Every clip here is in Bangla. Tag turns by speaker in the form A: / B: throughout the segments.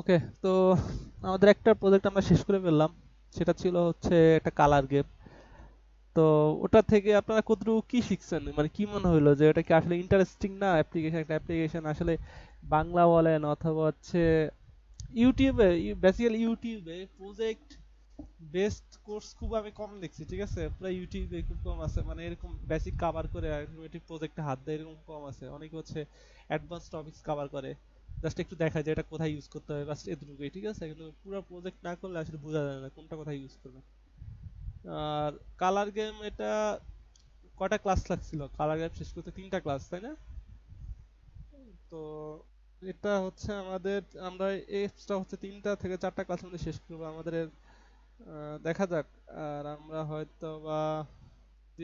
A: ওকে, তো আমাদের একটা প্রজেক্ট আমরা শেষ করে ফেললাম। সেটা ছিল হচ্ছে একটা কালার গেম। তো ওটা থেকে আপনারা কতটুকু কি শিখছেন, মানে কি মনে হইলো যে এটা কি আসলে ইন্টারেস্টিং না অ্যাপ্লিকেশন, একটা অ্যাপ্লিকেশন আসলে বাংলা বলেন অথবা হচ্ছে ইউটিউবে, বেসিক্যালি ইউটিউবে প্রজেক্ট বেস্ট কোর্স খুব আমি কম দেখছি, ঠিক আছে? পুরো ইউটিউবে খুব কম আছে, মানে এরকম বেসিক কভার করে অটোমেটিক প্রজেক্টে হাত দেয় এরকম কম আছে। অনেকে হচ্ছে অ্যাডভান্স টপিকস কভার করে, জাস্ট একটু দেখা যায় এটা কোথায় ইউজ করতে হবে, বাস এতটুকুই, ঠিক আছে? কিন্তু পুরো প্রজেক্ট না করলে আসলে বোঝা যায় না কোনটা কোথায় ইউজ করবে। আর কালার গেম এটা কয়টা ক্লাস লাগছিল কালার গেম শেষ করতে? 3টা ক্লাস, তাই না? তো এটা হচ্ছে আমাদের, আমরা এক্সট্রা হচ্ছে 3টা থেকে 4টা ক্লাসের মধ্যে শেষ করবো আমাদের। দেখা যাক। আর আমরা হয়তো বা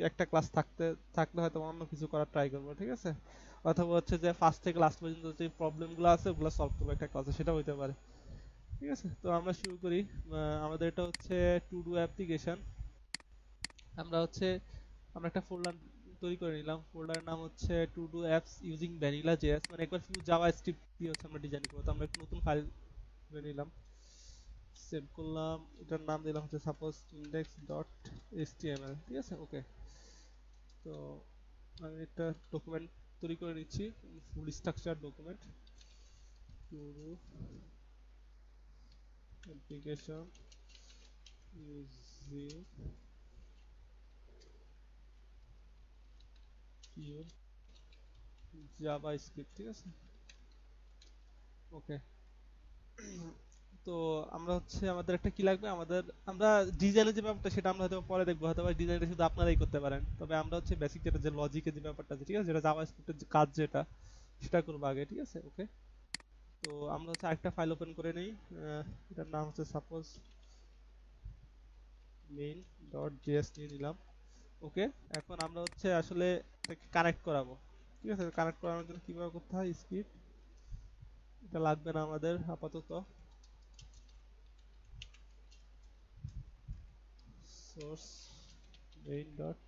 A: একটা ক্লাস থাকলে হয়তো অন্য কিছু করার ট্রাই করবো, ঠিক আছে? অথবা হচ্ছে যে ফার্স্ট থেকে লাস্ট পর্যন্ত যে প্রবলেমগুলো আছে ওগুলো সলভ করবো একটা ক্লাসে, সেটা হইতে পারে। ঠিক আছে, তো আমরা শুরু করি। আমাদের এটা হচ্ছে টু ডু অ্যাপ্লিকেশন। আমরা হচ্ছে আমরা একটা ফোল্ডার তৈরি করে নিলাম। ফোল্ডারের নাম হচ্ছে to do apps using vanilla JS, মানে একবার শুধু জাভা স্ক্রিপ্ট দিয়ে হচ্ছে আমরা ডিজাইন করবো। তো আমরা একটা নতুন ফাইল করে নিলাম, সেভ করলাম, এটার নাম দিলাম হচ্ছে সাপোজ ইন্ডেক্স ডট এইচটিএমএল, ঠিক আছে? ওকে, তো আমি একটা ডকুমেন্ট তৈরি করে নিচ্ছি, full structure document. To do application using pure JavaScript, ঠিক আছে? ওকে, তো আমরা হচ্ছে আমাদের একটা কি লাগবে, আমাদের আমরা ডিজাইনের যে ব্যাপারটা সেটা আমরা হয়তো পরে দেখবো, হয়তো ডিজাইনটা শুধু আপনারাই করতে পারেন, তবে আমরা হচ্ছে বেসিক যেটা যে লজিকের যে ব্যাপারটা আছে, ঠিক আছে, যেটা জাভা স্ক্রিপ্টের যে কাজ যেটা, সেটা করবো আগে, ঠিক আছে? ওকে, তো আমরা হচ্ছে আরেকটা ফাইল ওপেন করে নেই। এটার নাম হচ্ছে সাপোজ মেইন ডট জেএস নিয়ে নিলাম। ওকে, এখন আমরা হচ্ছে আসলে এটাকে কানেক্ট করাবো, ঠিক আছে? কানেক্ট করানোর জন্য কিভাবে করতে হয়, স্ক্রিপ্ট এটা লাগবে না আমাদের আপাতত। সোর্স মেইন ডট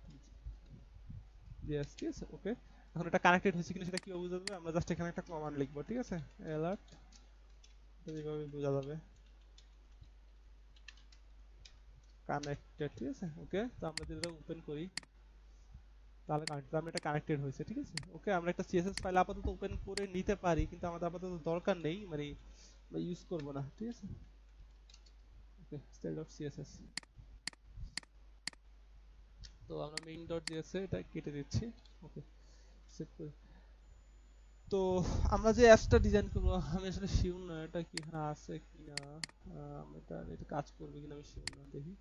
A: জেএস, ঠিক আছে? ওকে, এখন এটা কানেক্টেড হয়েছে কিনা সেটা কিভাবে বোঝা যাবে? আমরা জাস্ট এখানে একটা কমান্ড লিখবো, ঠিক আছে? অ্যালার্ট, এইভাবে বোঝা যাবে কানেক্টেড, ঠিক আছে? ওকে, তো আমরা যদি এটা ওপেন করি তাহলে কানেক্টেড, আমরা এটা কানেক্টেড হয়েছে, ঠিক আছে? ওকে, আমরা একটা সিএসএস ফাইল আপাতত ওপেন করে নিতে পারি, কিন্তু আমাদের আপাতত দরকার নেই, মানে ইউজ করব না, ঠিক আছে? ওকে, স্টাইল ডট সিএসএস, তো আমরা মেইন ডট জেএস এটা কেটে দিচ্ছি। ওকে, সেভ করি। তো আমরা যে অ্যাপসটা ডিজাইন করবো, আমি আসলে শিওর না এটা কি এখানে আছে কিনা। এটা কাজ করবে কিনা আমি শিওর না, দেখি।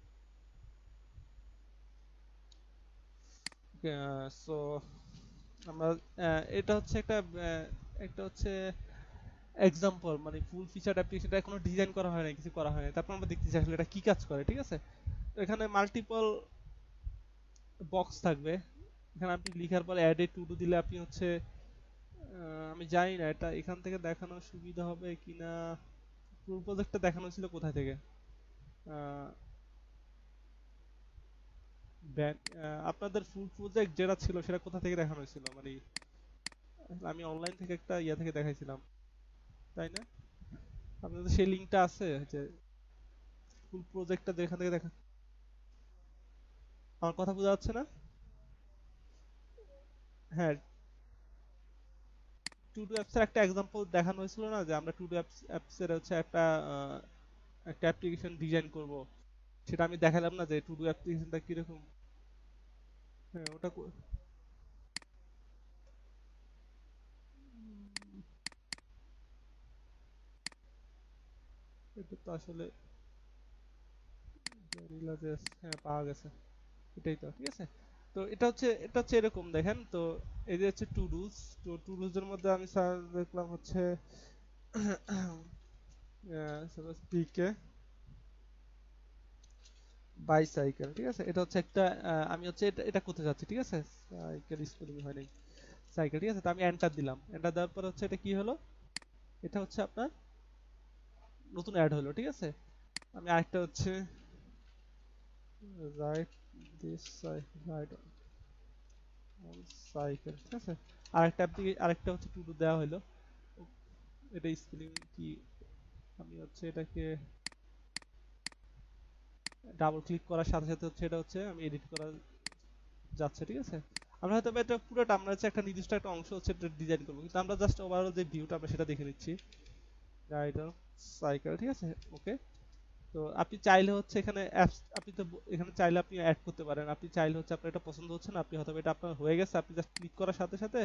A: ওকে, সো আমরা এটা হচ্ছে একটা হচ্ছে এক্সাম্পল, মানে ফুল ফিচার অ্যাপ্লিকেশনটা এখনো ডিজাইন করা হয় না, কিছু করা হয় না, তারপর আমরা দেখতেছি আসলে এটা কি কাজ করে, ঠিক আছে? তো এখানে মাল্টিপল বক্স থাকবে। এখানে আপনি লিখার পরে অ্যাড এ টু ডু দিলে আপনি হচ্ছে আমি জানি না এটা এখান থেকে দেখানো সুবিধা হবে কিনা। ফুল প্রজেক্টটা দেখানো ছিল কোথায় থেকে? আহ, আপনাদের ফুল প্রজেক্ট যেটা ছিল সেটা কোথা থেকে দেখানো হয়েছিল, মানে আমি অনলাইন থেকে একটা ইয়া থেকে দেখাইছিলাম, তাই না? আপনাদের সেই লিঙ্কটা আছে যে ফুল প্রজেক্টটা যেখান থেকে দেখা? আমার কথা বোঝা যাচ্ছে না? হ্যাঁ, টু ডু অ্যাপস এর একটা এক্সাম্পল দেখানো হয়েছিল না, যে আমরা টু ডু অ্যাপস এর হচ্ছে একটা অ্যাপ্লিকেশন ডিজাইন করব, সেটা আমি দেখালাম না যে টু ডু অ্যাপ্লিকেশনটা কিরকম। হ্যাঁ, এটা তো আসলে হ্যাঁ, পাওয়া গেছে, এটাই তো, ঠিক আছে? তো এটা হচ্ছে এরকম দেখেন তো। এই যে হচ্ছে টু ডুজ, তো টু ডুজ এর মধ্যে আমি দেখলাম হচ্ছে পিকে বাইসাইকেল, ঠিক আছে? এটা হচ্ছে একটা আমি হচ্ছে এটা করতে যাচ্ছি, ঠিক আছে? সাইকেল স্পেলিং হয় নাই, সাইকেল, ঠিক আছে? তো আমি এন্টার দিলাম, এন্টার দেওয়ার পর হচ্ছে এটা কি হলো, এটা হচ্ছে আপনার নতুন অ্যাড হলো, ঠিক আছে? আমি আরেকটা হচ্ছে right this right on cycle, ঠিক আছে? আরেকটা হচ্ছে টু ডু দেওয়া হলো, এটা স্পেলিং কি, আমি হচ্ছে এটাকে ডাবল ক্লিক করার সাথে সাথে হচ্ছে এটা হচ্ছে আমি এডিট করা যাচ্ছে, ঠিক আছে। আমরা হয়তো বা এটা পুরোটা আমরা হচ্ছে একটা নির্দিষ্ট একটা অংশ হচ্ছে ডিজাইন করবো, কিন্তু আমরা জাস্ট ওভারঅল যে ভিউটা আমরা সেটা দেখে নিচ্ছি। রাইডার সাইকেল, ঠিক আছে, ওকে। তো আপনি চাইলে হচ্ছে এখানে অ্যাপস, আপনি তো এখানে চাইলে আপনি অ্যাড করতে পারেন। আপনি চাইলে হচ্ছে আপনার এটা পছন্দ হচ্ছে না, আপনি হয়তো এটা আপনার হয়ে গেছে, আপনি জাস্ট ক্লিক করার সাথে সাথে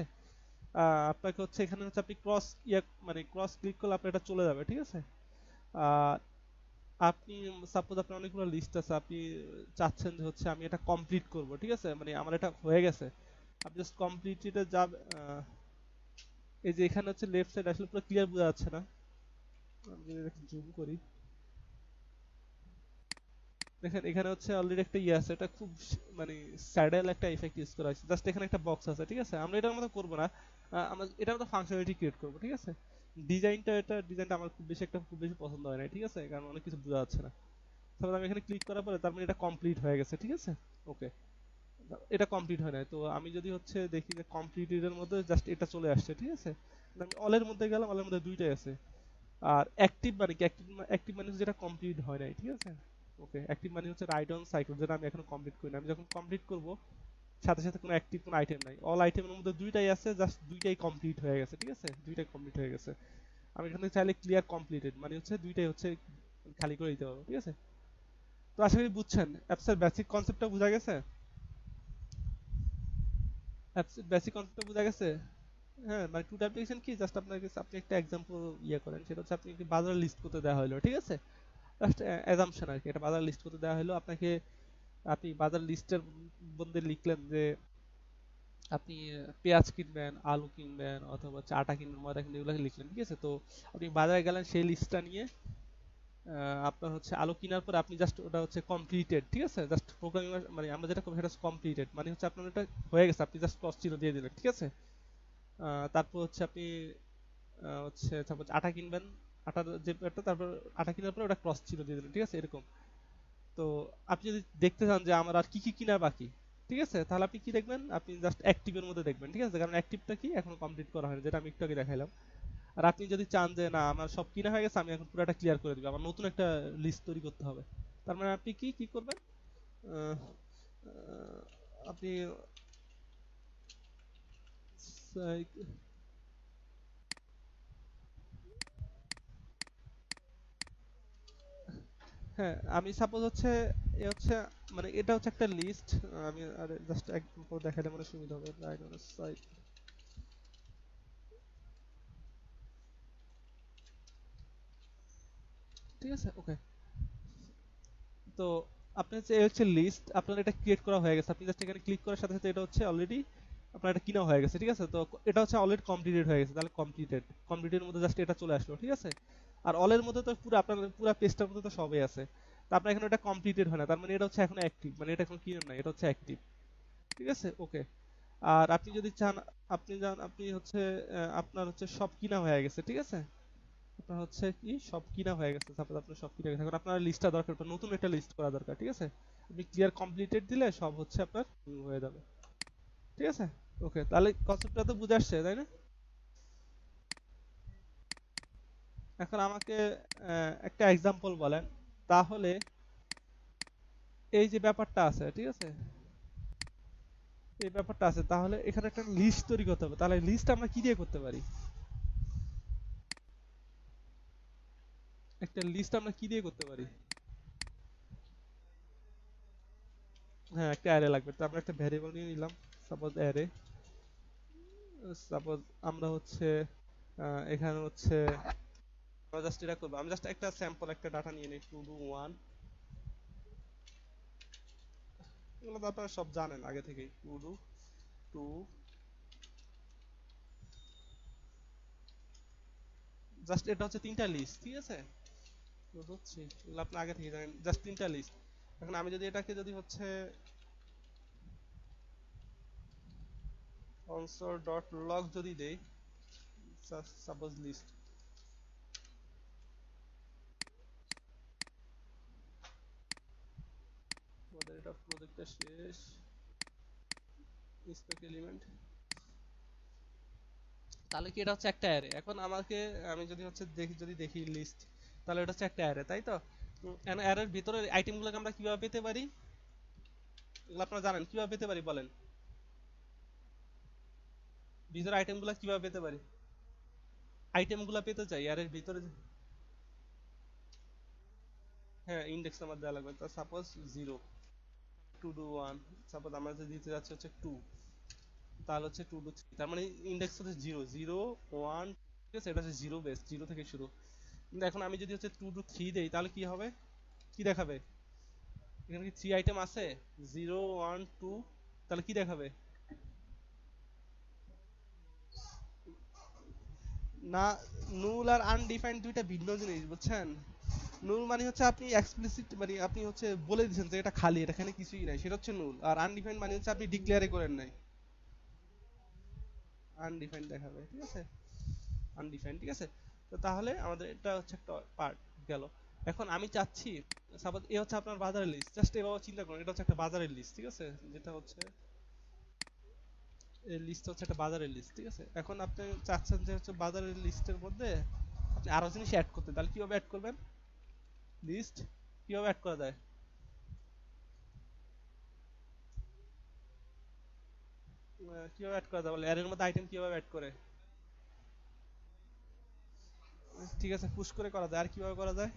A: আপনাকে হচ্ছে এখানে হচ্ছে আপনি ক্রস মানে ক্রস ক্লিক করলে আপনার এটা চলে যাবে, ঠিক আছে। আর আপনি সাপোজ আপনার অনেকগুলো লিস্ট আছে, আপনি চাচ্ছেন যে হচ্ছে আমি এটা কমপ্লিট করব, ঠিক আছে, মানে আমার এটা হয়ে গেছে, আপনি জাস্ট কমপ্লিটেডে যাব। এই যে এখানে হচ্ছে লেফট সাইড আসলে পুরো ক্লিয়ার বোঝা যাচ্ছে না, আমি যদি একটু জুম করি, দেখেন এখানে হচ্ছে অলরেডি একটা ইয়ে আছে, এটা খুব মানে স্যাডেল একটা ইফেক্ট ইউজ করা হয়েছে। জাস্ট এখানে একটা বক্স আছে, ঠিক আছে, আমরা এটার মতো করব না, আমরা এটার মতো ফাংশনালিটি ক্রিয়েট করব, ঠিক আছে। ডিজাইনটা আমার খুব বেশি পছন্দ হয় না, ঠিক আছে, কারণ অনেক কিছু বোঝা যাচ্ছে না। তারপর আমি এখানে ক্লিক করার পরে তার মানে এটা কমপ্লিট হয়ে গেছে, ঠিক আছে, ওকে। এটা কমপ্লিট হয় না, তো আমি যদি হচ্ছে দেখি যে কমপ্লিটেড এর মধ্যে জাস্ট এটা চলে আসছে, ঠিক আছে। আমি অলের মধ্যে গেলাম, অলের মধ্যে দুইটাই আছে। আর অ্যাক্টিভ মানে কি, অ্যাক্টিভ মানে হচ্ছে যেটা কমপ্লিট হয় নাই, ঠিক আছে, ওকে। অ্যাক্টিভ মানে হচ্ছে রাইড অন সাইকেল, যেটা আমি এখনো কমপ্লিট করি না। আমি যখন কমপ্লিট করব সাথে সাথে কোনো অ্যাক্টিভ কোনো আইটেম নাই, অল আইটেমের মধ্যে দুইটাই আছে, জাস্ট দুইটাই কমপ্লিট হয়ে গেছে, ঠিক আছে, দুইটাই কমপ্লিট হয়ে গেছে। আমি এখানে চাইলে ক্লিয়ার কমপ্লিটেড মানে হচ্ছে দুইটাই হচ্ছে খালি করে দিতে পারবো, ঠিক আছে। তো আশা করি বুঝছেন, অ্যাপসের বেসিক কনসেপ্টটা বোঝা গেছে। অ্যাপসের বেসিক কনসেপ্টটা বোঝা গেছে। হ্যাঁ, মানে টু অ্যাপ্লিকেশন কি, জাস্ট আপনাকে আপনি একটা এক্সাম্পল ইয়ে করেন, সেটা হচ্ছে আপনি বাজার লিস্ট করতে দেওয়া হলো, ঠিক আছে। জাস্ট অ্যাজাম্পশন আর কি, এটা বাজার লিস্ট করতে দেওয়া হলো আপনাকে। আপনি বাজার লিস্টের মধ্যে লিখলেন যে আপনি পেঁয়াজ কিনবেন, আলু কিনবেন, অথবা হচ্ছে আটা কিনবেন, ময়দা কিনবেন, এগুলো লিখলেন, ঠিক আছে। তো আপনি বাজারে গেলেন সেই লিস্টটা নিয়ে, আপনার হচ্ছে আলু কেনার পর আপনি জাস্ট ওটা হচ্ছে কমপ্লিটেড, ঠিক আছে, জাস্ট প্রোগ্রামিং মানে আমরা যেটা করবো সেটা কমপ্লিটেড মানে হচ্ছে আপনার এটা হয়ে গেছে, আপনি জাস্ট ক্রস চিহ্ন দিয়ে দিলেন, ঠিক আছে। তারপর হচ্ছে আপনি হচ্ছে সাপোজ আটা কিনবেন, আটার যে একটা, তারপর আটা কেনার পর ওটা ক্রস চিহ্ন দিয়ে দিলেন, ঠিক আছে, এরকম। তো আপনি যদি দেখতে চান যে আমার আর কি কি কিনা বাকি, ঠিক আছে, তাহলে আপনি কি দেখবেন, আপনি জাস্ট অ্যাক্টিভের মধ্যে দেখবেন, ঠিক আছে, কারণ অ্যাক্টিভটা কি এখনো কমপ্লিট করা হয়নি, যেটা আমি একটু আগে দেখাইলাম। আর আপনি যদি চান যে না আমার সব কিনা হয়ে গেছে, আমি এখন পুরোটা ক্লিয়ার করে দিব, আমার নতুন একটা লিস্ট তৈরি করতে হবে, তার মানে আপনি কি কি করবেন, আহ, আহ, আপনি হ্যাঁ, আমি সাপোজ হচ্ছে এ হচ্ছে মানে এটা হচ্ছে একটা লিস্ট, আমি আর জাস্ট একদম দেখালে মানে সুবিধা হবে, রাইট অন সাইড, ঠিক আছে, ওকে। তো আপনি হচ্ছে এই হচ্ছে লিস্ট, আপনার এটা ক্রিয়েট করা হয়ে গেছে, আপনি জাস্ট এখানে ক্লিক করার সাথে সাথে এটা হচ্ছে অলরেডি আপনার এটা কিনা হয়ে গেছে, ঠিক আছে। তো এটা হচ্ছে অলরেডি কমপ্লিটেড হয়ে গেছে, তাহলে কমপ্লিটেড মধ্যে জাস্ট এটা চলে আসলো, ঠিক আছে। আর অলের মধ্যে তো পুরো আপনার পুরো পেজটার মধ্যে তো সবই আছে। তো আপনার এখানে এটা কমপ্লিটেড হয় না, তার মানে এটা হচ্ছে এখন অ্যাক্টিভ, মানে এটা এখন কিনা না, এটা হচ্ছে অ্যাক্টিভ, ঠিক আছে, ওকে। আর আপনি যদি চান, আপনি হচ্ছে আপনার হচ্ছে সব কিনা হয়ে গেছে, ঠিক আছে। আপনার হচ্ছে কি সব কিনা হয়ে গেছে, সাপোজ আপনার সব কিনা গেছে, এখন আপনার লিস্টটা দরকার, নতুন একটা লিস্ট করা দরকার, ঠিক আছে। আপনি ক্লিয়ার কমপ্লিটেড দিলে সব হচ্ছে আপনার হয়ে যাবে, ঠিক আছে, ওকে। তাহলে কনসেপ্টটা তো বুঝে আসছে, তাই না? এখন আমাকে একটা এক্সাম্পল বলেন তাহলে। এই যে ব্যাপারটা আছে, ঠিক আছে, এই ব্যাপারটা আছে, তাহলে এখানে একটা লিস্ট তৈরি করতে হবে, তাহলে লিস্ট আমরা কি দিয়ে করতে পারি, একটা লিস্ট আমরা কি দিয়ে করতে পারি? হ্যাঁ, একটা অ্যারে লাগবে, তো আমরা একটা ভ্যারিয়েবল নিয়ে নিলাম, সাপোজ অ্যারে। সাপোজ আমরা হচ্ছে এখানে হচ্ছে আমরা জাস্ট এটা করবো, আমি জাস্ট একটা স্যাম্পল একটা ডাটা নিয়ে নিই, টু ডু ওয়ান, এগুলো তো আপনারা সব জানেন আগে থেকেই, টু ডু টু, জাস্ট এটা হচ্ছে তিনটা লিস্ট, ঠিক আছে। তো হচ্ছে এগুলো আপনি আগে থেকে জানেন, জাস্ট তিনটা লিস্ট। এখন আমি যদি এটাকে যদি হচ্ছে কনসোল ডট লগ যদি দেই, সাপোজ লিস্ট, আমাদের এটা প্রজেক্টটা শেষ, ইন্সপেক্ট এলিমেন্ট, তাহলে কি এটা হচ্ছে একটা অ্যারে। এখন আমাকে, আমি যদি হচ্ছে দেখি, যদি দেখি লিস্ট, তাহলে এটা হচ্ছে একটা অ্যারে, তাই তো? অ্যারের ভিতরে আইটেমগুলোকে আমরা কিভাবে পেতে পারি? এগুলো আপনারা জানেন, কিভাবে পেতে পারি বলেন? ভিতরে আইটেমগুলো কিভাবে পেতে পারি? আইটেমগুলো পেতে চাই অ্যারের ভিতরে হ্যাঁ, ইন্ডেক্স নাম্বার দেওয়া লাগবে। তো সাপোজ 0 টু ডু 1, সাপোজ আমরা যদি দিতে যাচ্ছি হচ্ছে 2, তাহলে হচ্ছে 2 টু 3, তার মানে ইন্ডেক্স হচ্ছে 0 0 1, ঠিক আছে? এটা হচ্ছে 0 বেস, 0 থেকে শুরু। কিন্তু এখন আমি যদি হচ্ছে 2 টু 3 দেই, তাহলে কি হবে? কি দেখাবে? এখানে কি 3 আইটেম আছে? 0 1 2, তাহলে কি দেখাবে? না, নুল আর আনডিফাইন্ড দুইটা ভিন্ন জিনিস, বুঝছেন? নুল মানে হচ্ছে আপনি এক্সপ্লিসিট, মানে আপনি হচ্ছে বলে দিয়েছেন যে এটা খালি, এটা এখানে কিছুই নাই, সেটা হচ্ছে নুল। আর আনডিফাইন্ড মানে হচ্ছে আপনি ডিক্লেয়ারই করেন নাই। আনডিফাইন্ড দেখাবে, ঠিক আছে? আনডিফাইন্ড, ঠিক আছে? তো তাহলে আমাদের এটা হচ্ছে একটা পার্ট গেল। এখন আমি চাচ্ছি, সাপোজ এ হচ্ছে আপনার বাজারের লিস্ট, জাস্ট এভাবে চিন্তা করুন, এটা হচ্ছে একটা বাজারের লিস্ট, ঠিক আছে? যেটা হচ্ছে এই লিস্ট হচ্ছে একটা বাজারের লিস্ট, ঠিক আছে? এখন আপনি চাচ্ছেন যে হচ্ছে বাজারের লিস্টের মধ্যে আপনি আরো জিনিস অ্যাড করতে, তাহলে কিভাবে অ্যাড করবেন? লিস্ট কিভাবে অ্যাড করা যায়? কিভাবে অ্যাড করা যায় বলে, অ্যারের মধ্যে আইটেম কিভাবে অ্যাড করে? ঠিক আছে, পুশ করে করা যায়। আর কিভাবে করা যায়?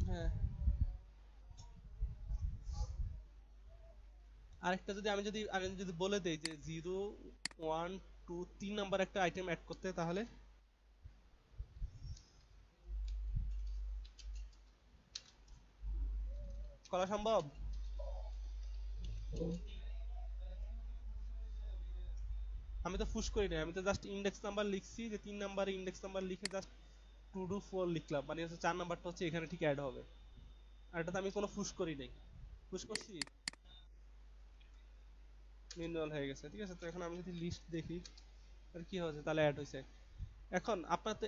A: হ্যাঁ, আরেকটা যদি আমি যদি বলে দেই যে 0 1 2 3 নাম্বার একটা আইটেম অ্যাড করতে, তাহলে করা সম্ভব? আমি তো পুশ করি না, আমি তো জাস্ট ইন্ডেক্স নাম্বার লিখছি, যে 3 নাম্বারে ইন্ডেক্স নাম্বার লিখে জাস্ট 2 টু 4 লিখলাম, মানে হচ্ছে 4 নাম্বারটা হচ্ছে এখানে ঠিক অ্যাড হবে। আর এটাতে আমি কোনো পুশ করি নাই। পুশ করছি, ম্যানুয়াল হয়ে গেছে, ঠিক আছে? তো এখন আমি যদি লিস্ট দেখি, আর কি হয়েছে, তাহলে অ্যাড হয়েছে। এখন আপনার তো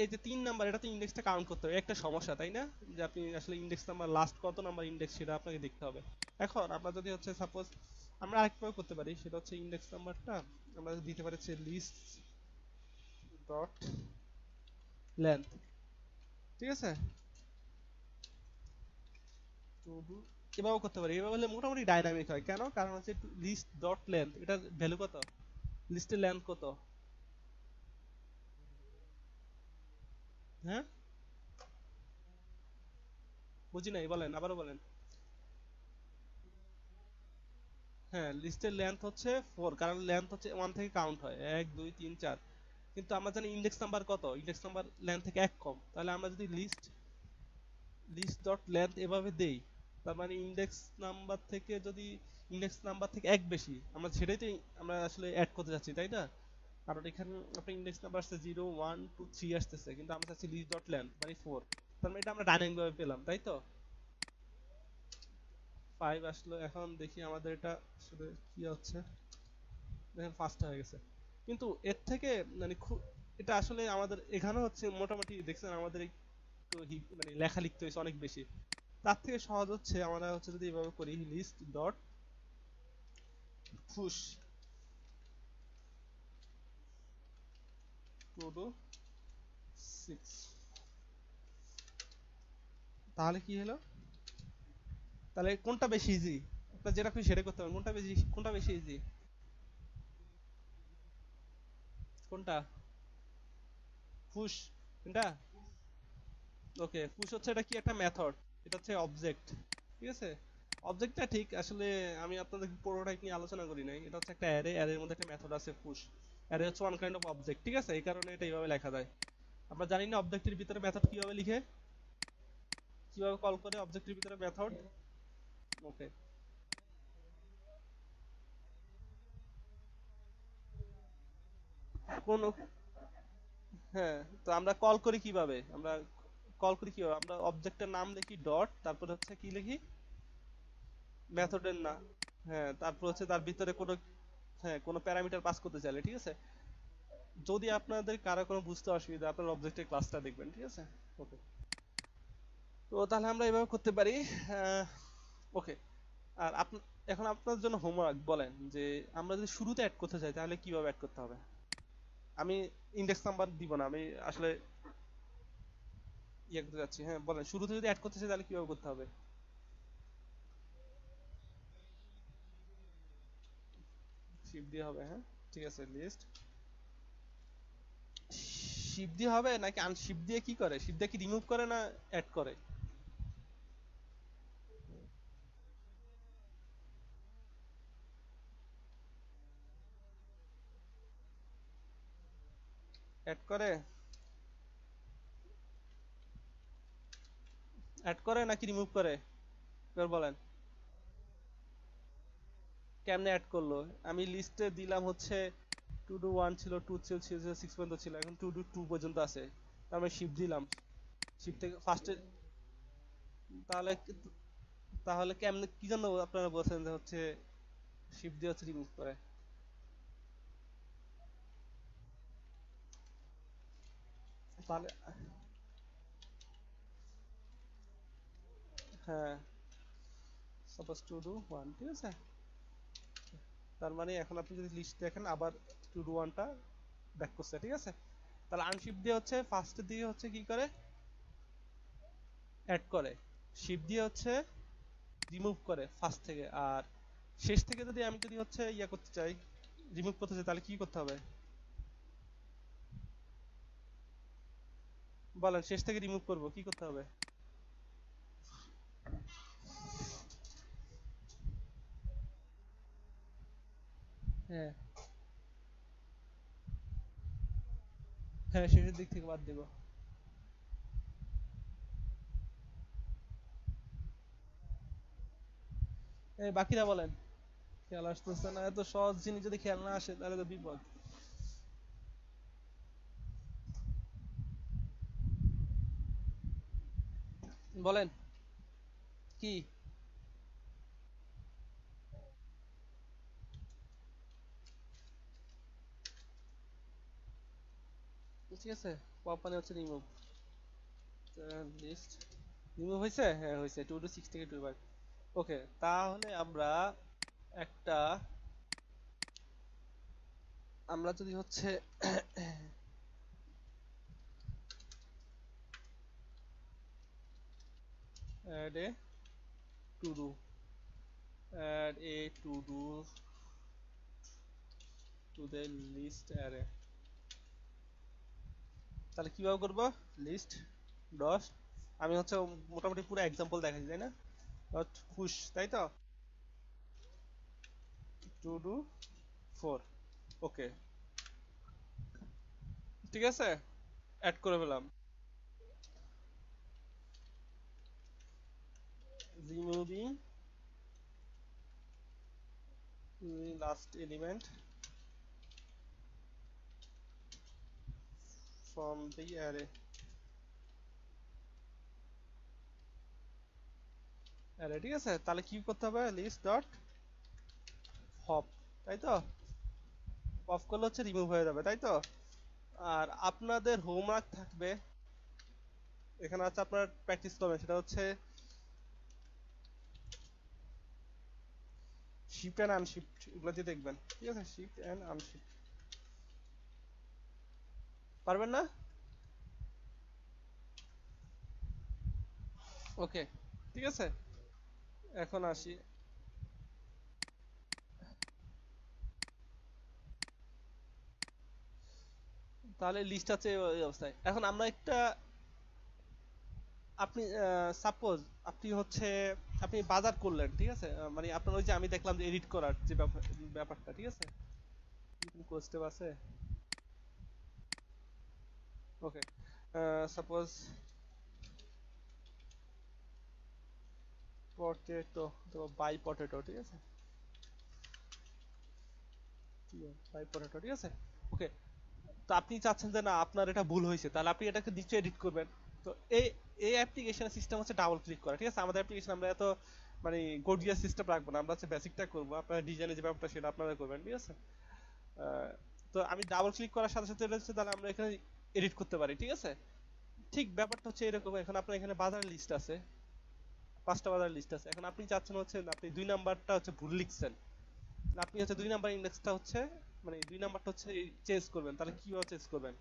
A: এই যে 3 নাম্বার, এটা তো ইন্ডেক্সটা কাউন্ট করতে হবে, একটা সমস্যা, তাই না? যে আপনি আসলে ইন্ডেক্স নাম্বার লাস্ট কত নাম্বার ইন্ডেক্স সেটা আপনাকে দেখতে হবে। এখন আপনার যদি হচ্ছে সাপোজ আমরা আরেকভাবে করতে পারি, সেটা হচ্ছে ইন্ডেক্স নাম্বারটা আমরা দিতে পারি হচ্ছে লিস্ট ডট লেন্থ, ঠিক আছে? তো এভাবেও করতে পারি, এভাবে হলে মোটামুটি ডাইনামিক হয়। কেন? কারণ হচ্ছে লিস্ট ডট লেন্থ, এটা ভ্যালু কত? লিস্টের লেন্থ কত? হ্যাঁ, বুঝি নাই, বলেন, আবারও বলেন। হ্যাঁ, লিস্টের লেন্থ হচ্ছে 4, কারণ লেন্থ হচ্ছে 1 থেকে কাউন্ট হয়, 1 2 3 4। কিন্তু আমরা জানি ইন্ডেক্স নাম্বার কত, ইন্ডেক্স নাম্বার লেন্থ থেকে 1 কম, তাহলে আমরা যদি লিস্ট লিস্ট ডট লেন্থ এভাবে দেই, তার মানে ইন্ডেক্স নাম্বার থেকে যদি ইন্ডেক্স নাম্বার থেকে 1 বেশি, আমরা সেটাই তো আমরা আসলে অ্যাড করতে যাচ্ছি, তাই না? কারণ এখানে আপনার ইন্ডেক্স নাম্বার আসছে 0 1 2 3 আসতেছে, কিন্তু আমরা চাচ্ছি লিস্ট ডট লেন্থ মানে 4, তার মানে এটা আমরা ডাইনামিক ভাবে পেলাম, তাই তো? 5 আসলো। এখন দেখি আমাদের এটা আসলে কি হচ্ছে। দেখেন 5টা হয়ে গেছে, কিন্তু এর থেকে মানে খুব, এটা আসলে আমাদের এখানে হচ্ছে মোটামুটি দেখছেন আমাদের একটু মানে লেখা লিখতে হয়েছে অনেক বেশি। তার থেকে সহজ হচ্ছে আমরা হচ্ছে যদি এভাবে করি, list dot push two two 6, তাহলে কি হলো? তাহলে কোনটা বেশি ইজি? আপনার যেটা খুশি সেটা করতে পারেন, কোনটা বেশি ইজি? কোনটা? পুশ, এটা? ওকে, পুশ হচ্ছে এটা কি একটা মেথড, এটা হচ্ছে অবজেক্ট, ঠিক আছে? অবজেক্টটা ঠিক আসলে আমি আপনাদের পুরোটাই নিয়ে আলোচনা করি নাই, এটা হচ্ছে একটা অ্যারে, অ্যারের মধ্যে একটা মেথড আছে পুশ। অ্যারে হচ্ছে ওয়ান কাইন্ড অফ অবজেক্ট, ঠিক আছে? এই কারণে এটা এইভাবে লেখা যায়। আমরা জানি না অবজেক্টের ভিতরে মেথড কিভাবে লিখে, কিভাবে কল করে অবজেক্টের ভিতরে মেথড। ওকে, কোন, হ্যাঁ, তো আমরা কল করি কিভাবে? আমরা অবজেক্টের নাম লিখি ডট, তারপর হচ্ছে কি লিখি? মেথডের নাম। হ্যাঁ, তারপর হচ্ছে তার ভিতরে কোনো, হ্যাঁ, কোনো প্যারামিটার পাস করতে চাইলে, ঠিক আছে? যদি আপনাদের কারো কোনো বুঝতে অসুবিধা, আপনার অবজেক্টের ক্লাসটা দেখবেন, ঠিক আছে? ওকে, তো তাহলে আমরা এভাবে করতে পারি। ওকে, আর এখন আপনার জন্য হোমওয়ার্ক বলেন যে আমরা যদি শুরুতে অ্যাড করতে চাই তাহলে কিভাবে অ্যাড করতে হবে। আমি ইন্ডেক্স নাম্বার দিব না, আমি আসলে ইয়ে করতে যাচ্ছি। হ্যাঁ বলেন, শুরুতে যদি অ্যাড করতে চাই তাহলে কিভাবে করতে হবে। শিফট দিয়ে হবে, হ্যাঁ ঠিক আছে। লিস্ট শিফট দিয়ে হবে নাকি আনশিফট দিয়ে? কি করে শিফট দিয়ে, কি রিমুভ করে না অ্যাড করে? অ্যাড করে, অ্যাড করে নাকি রিমুভ করে, এবার বলেন। কেমনে অ্যাড করলো? আমি লিস্টে দিলাম হচ্ছে টু ডু ওয়ান ছিল, টু ছিল, সিক্স পর্যন্ত ছিল, এখন টু ডু টু পর্যন্ত আছে। তার মানে শিফট দিলাম, শিফট থেকে ফার্স্টে। তাহলে তাহলে কেমনে, কি জন্য আপনারা বলছেন যে হচ্ছে শিফট দিয়ে হচ্ছে রিমুভ করে? তাহলে হ্যাঁ, সাপোজ টু ডু ওয়ান, ঠিক আছে। তার মানে এখন আপনি যদি লিস্ট দেখেন আবার টু ডু ওয়ানটা ব্যাক করছে, ঠিক আছে। তাহলে আনশিফট দিয়ে হচ্ছে ফার্স্ট দিয়ে হচ্ছে কি করে অ্যাড করে, শিফট দিয়ে হচ্ছে রিমুভ করে ফার্স্ট থেকে। আর শেষ থেকে যদি আমি যদি হচ্ছে ইয়া করতে চাই, রিমুভ করতে চাই, তাহলে কি করতে হবে বলেন। শেষ থেকে রিমুভ করব, কি করতে হবে? হ্যাঁ, হ্যাঁ শেষের দিক থেকে বাদ দেব। এই বাকিরা বলেন। খেয়াল আসতেছে না, এত সহজ জিনিস যদি খেয়াল না আসে তাহলে তো বিপদ। বলেন কি? ঠিক আছে, পপ মানে হচ্ছে রিমুভ। লিস্ট রিমুভ হয়েছে, হ্যাঁ হয়েছে, টু টু সিক্স থেকে টু বার। ওকে, তাহলে আমরা একটা, আমরা যদি হচ্ছে add a to do, add a to do to the list array, তাহলে কিভাবে করব? লিস্ট ডট, আমি হচ্ছে মোটামুটি পুরো এক্সাম্পল দেখাচ্ছি তাই না, ডট পুশ, তাই তো, টু ডু ফোর। ওকে, ঠিক আছে, অ্যাড করে ফেলাম। Removing last element from the array, array ঠিক আছে। তাহলে কি করতে হবে? লিস্ট ডট হপ, তাই তো। অফ করলে হচ্ছে রিমুভ হয়ে যাবে, তাই তো। আর আপনাদের হোমওয়ার্ক থাকবে, এখানে আছে আপনার প্র্যাকটিস করবেন, সেটা হচ্ছে শিফট এন্ড আনশিফট, এগুলো দিয়ে দেখবেন, ঠিক আছে। শিফট এন্ড আনশিফট, পারবেন না? ওকে, ঠিক আছে। এখন আসি, তাহলে লিস্ট আছে এই অবস্থায়। এখন আমরা একটা, আপনি সাপোজ আপনি হচ্ছে আপনি বাজার করলেন, ঠিক আছে। মানে আপনার ওই যে আমি দেখলাম যে এডিট করার যে ব্যাপারটা, ঠিক আছে। কোস্টেপ আছে, ওকে। সাপোজ পটেটো, তো বাই পটেটো, ঠিক আছে, বাই পটেটো, ঠিক আছে। ওকে, তো আপনি চাচ্ছেন যে না আপনার এটা ভুল হয়েছে, তাহলে আপনি এটাকে নিচে এডিট করবেন। তো এই এই অ্যাপ্লিকেশনের সিস্টেম হচ্ছে ডাবল ক্লিক করা, ঠিক আছে। আমাদের অ্যাপ্লিকেশন আমরা এত মানে গর্জিয়াস সিস্টেম রাখবো না, আমরা হচ্ছে বেসিকটা করবো, আপনার ডিজাইনের যে ব্যাপারটা সেটা আপনারা করবেন, ঠিক আছে। আহ, তো আমি ডাবল ক্লিক করার সাথে সাথে এটা হচ্ছে, তাহলে আমরা এখানে এডিট করতে পারি, ঠিক আছে। ঠিক ব্যাপারটা হচ্ছে এরকম। এখন আপনার এখানে বাজার লিস্ট আছে, 5টা বাজার লিস্ট আছে। এখন আপনি চাচ্ছেন হচ্ছে আপনি 2 নাম্বারটা হচ্ছে ভুল লিখছেন, আপনি হচ্ছে 2 নাম্বার ইন্ডেক্সটা হচ্ছে মানে 2 নাম্বারটা হচ্ছে চেঞ্জ করবেন, তাহলে কিভাবে চেঞ্জ করবেন?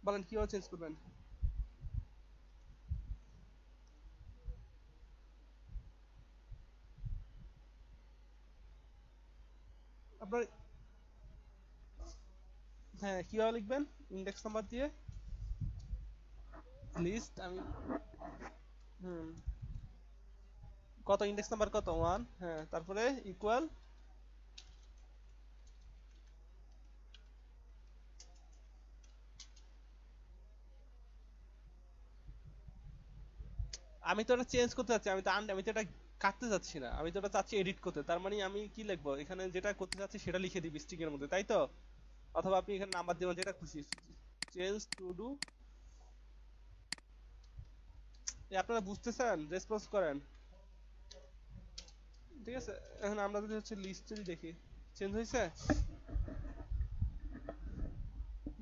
A: বলেন কিভাবে চেঞ্জ করবেন? আপনার হ্যাঁ কিভাবে লিখবেন? ইন্ডেক্স নাম্বার দিয়ে লিস্ট আমি হুম কত ইন্ডেক্স নাম্বার কত 1, হ্যাঁ তারপরে ইকুয়াল আমি তো এটা চেঞ্জ করতে চাচ্ছি, আমি তো এটা কাটতে চাচ্ছি না, আমি তো এটা চাচ্ছি এডিট করতে। তার মানে আমি কি লিখবো এখানে, যেটা করতে চাচ্ছি সেটা লিখে দিই স্ট্রিং এর মধ্যে, তাই তো? অথবা আপনি এখানে নাম্বার দিবেন যেটা খুশি, চেঞ্জ টু ডু। আপনারা বুঝতেছেন? রেসপন্স করেন। ঠিক আছে, এখন আমরা যদি হচ্ছে লিস্ট যদি দেখি চেঞ্জ হয়েছে,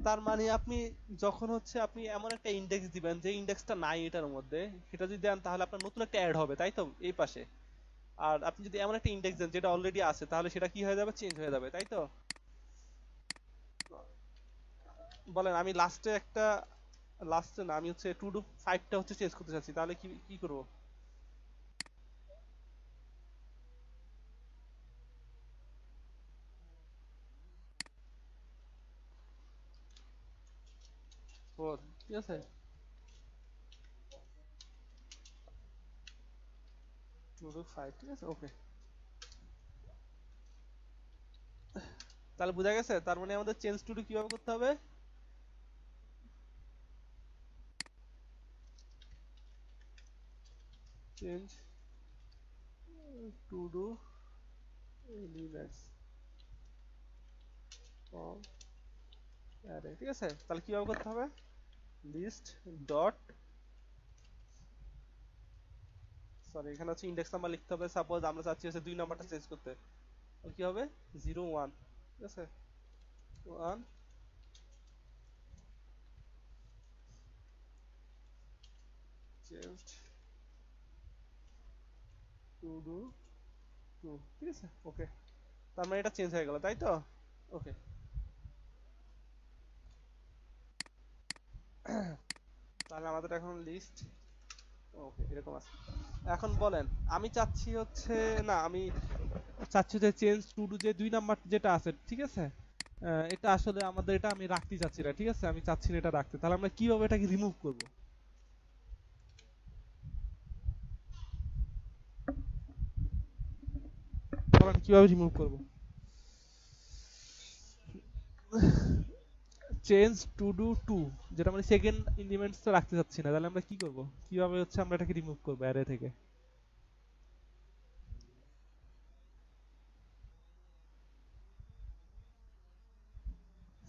A: তার মানে আপনি যখন হচ্ছে আপনি এমন একটা ইন্ডেক্স দিবেন যে ইন্ডেক্সটা নাই এটার মধ্যে, সেটা যদি দেন তাহলে আপনার নতুন একটা অ্যাড হবে, তাই তো এই পাশে। আর আপনি যদি এমন একটা ইন্ডেক্স দেন যেটা অলরেডি আছে, তাহলে সেটা কি হয়ে যাবে? চেঞ্জ হয়ে যাবে, তাই তো? বলেন আমি লাস্টে একটা, লাস্টে না, আমি হচ্ছে টু টু ফাইভটা হচ্ছে চেঞ্জ করতে চাচ্ছি, তাহলে কি কি করবো? ফোর, ঠিক আছে, টু টু ফাইভ, ঠিক আছে, ওকে। তাহলে বোঝা গেছে, তার মানে আমাদের চেঞ্জ টু টু কিভাবে করতে হবে? Change to do elements from array, ঠিক আছে। তাহলে কিভাবে করতে হবে? লিস্ট ডট, সরি এখানে হচ্ছে ইন্ডেক্স নাম্বার লিখতে হবে। সাপোজ আমরা চাচ্ছি হচ্ছে 2 নাম্বারটা চেঞ্জ করতে, তাহলে কি হবে? 0 1, ঠিক আছে, 1 চেঞ্জড টু ডু 2, ঠিক আছে, ওকে। তার মানে এটা চেঞ্জ হয়ে গেল, তাই তো? ওকে, তাহলে আমাদের এখন লিস্ট ওকে এরকম আছে। এখন বলেন আমি চাচ্ছি হচ্ছে, না আমি চাচ্ছি যে চেঞ্জ টু ডু যে 2 নাম্বার যেটা আছে, ঠিক আছে, এটা আসলে আমাদের এটা আমি রাখতে চাচ্ছি না, ঠিক আছে, আমি চাচ্ছি না এটা রাখতে। তাহলে আমরা কিভাবে এটাকে রিমুভ করব? বলেন কিভাবে রিমুভ করব? চেঞ্জ টু ডু টু, যেটা মানে সেকেন্ড এলিমেন্টস তো রাখতে চাচ্ছি না, তাহলে আমরা কি করব? কিভাবে হচ্ছে আমরা এটাকে রিমুভ করব অ্যারে থেকে?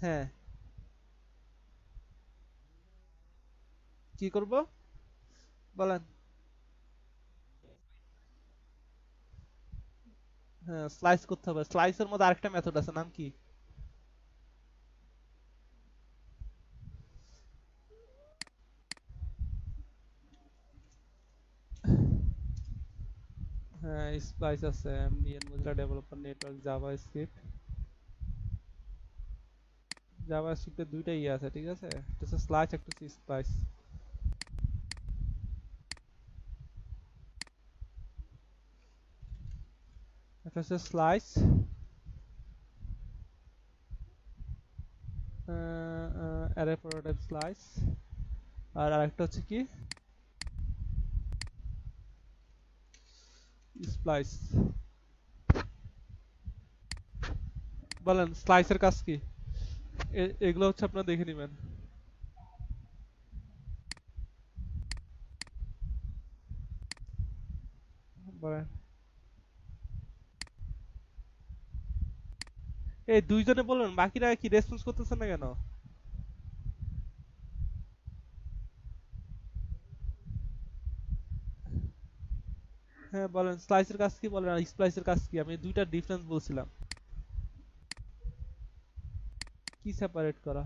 A: হ্যাঁ, কি করব? বলেন। হ্যাঁ, স্লাইস করতে হবে। স্লাইসের মধ্যে আরেকটা মেথড আছে, নাম কি? হ্যাঁ, স্প্লাইস আছে, MDN Mozilla developer network JavaScript. জাভাস্ক্রিপ্টের দুইটাই ইয়ে আছে, ঠিক আছে, একটা হচ্ছে স্লাইস, একটা হচ্ছে স্প্লাইস। একটা হচ্ছে স্লাইস, অ্যারে প্রোটোটাইপ স্লাইস, আর আরেকটা হচ্ছে কি স্প্লাইস। বলেন স্লাইসের কাজ কি? এগুলো হচ্ছে আপনারা দেখে নেবেন। বলেন। এই দুইজনে বলবেন, বাকিরা কি রেসপন্স করতেছেন না কেন? হ্যাঁ বলেন, স্লাইসের কাজ কি বলেন, আর স্প্লাইসের কাজ কি? আমি দুইটা ডিফারেন্স বলছিলাম। কি সেপারেট করা?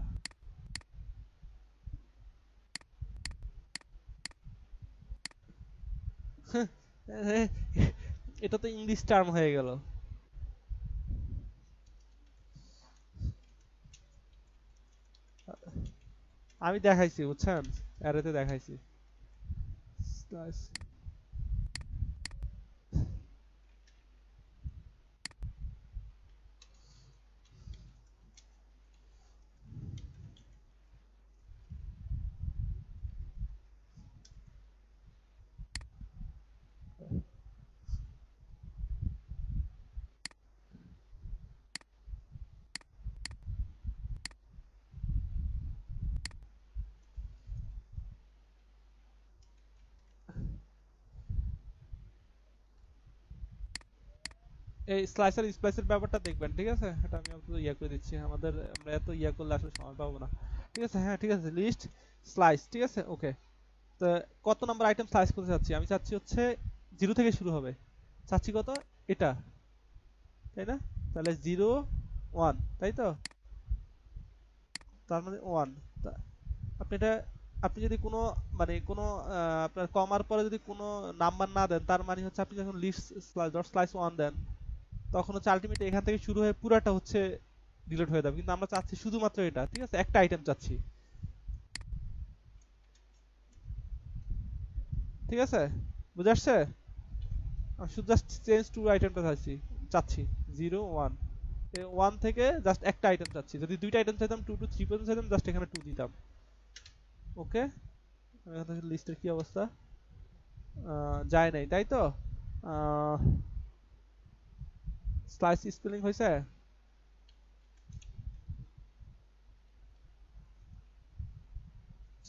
A: এটা তো ইংলিশ টার্ম হয়ে গেল। আমি দেখাইছি বুঝছেন, অ্যারেতে দেখাইছি। Slice. এই স্লাইসার স্প্লাইসের ব্যাপারটা দেখবেন, ঠিক আছে? এটা আমি আপনাকে ইয়া করে দিচ্ছি, আমরা এত ইয়া করলে আসলে সময় পাবো না। ঠিক আছে, হ্যাঁ ঠিক আছে, লিস্ট স্লাইস, ঠিক আছে, ওকে। তো কত নাম্বার আইটেম স্লাইস করতে চাচ্ছি? আমি চাচ্ছি হচ্ছে 0 থেকে শুরু হবে। চাচ্ছি কত? এটা, তাই না? তাহলে 0 1, তাই তো? তার মানে 1। আপনি এটা, আপনি যদি কোনো মানে কোনো আপনার কমার পরে যদি কোনো নাম্বার না দেন, তার মানে হচ্ছে আপনি যখন লিস্ট ডট স্লাইস 1 দেন, তখন হচ্ছে আলটিমেটলি এখান থেকে শুরু হয়ে পুরাটা হচ্ছে ডিলিট হয়ে যাবে। কিন্তু আমরা চাচ্ছি শুধুমাত্র এটা, ঠিক আছে, একটা আইটেম চাচ্ছি। ঠিক আছে, বুঝে আসছে? আমি শুধু জাস্ট চেঞ্জ টু আইটেমটা চাচ্ছি, চাচ্ছি 0 1। 1 থেকে জাস্ট একটা আইটেম চাচ্ছি। যদি দুইটা আইটেম চাইতাম 2 টু 3 পর্যন্ত চাইতাম, জাস্ট এখানে 2 দিতাম। ওকে, লিস্টের কি অবস্থা? যায় নাই, তাই তো? স্লাইস স্পেলিং হয়েছে?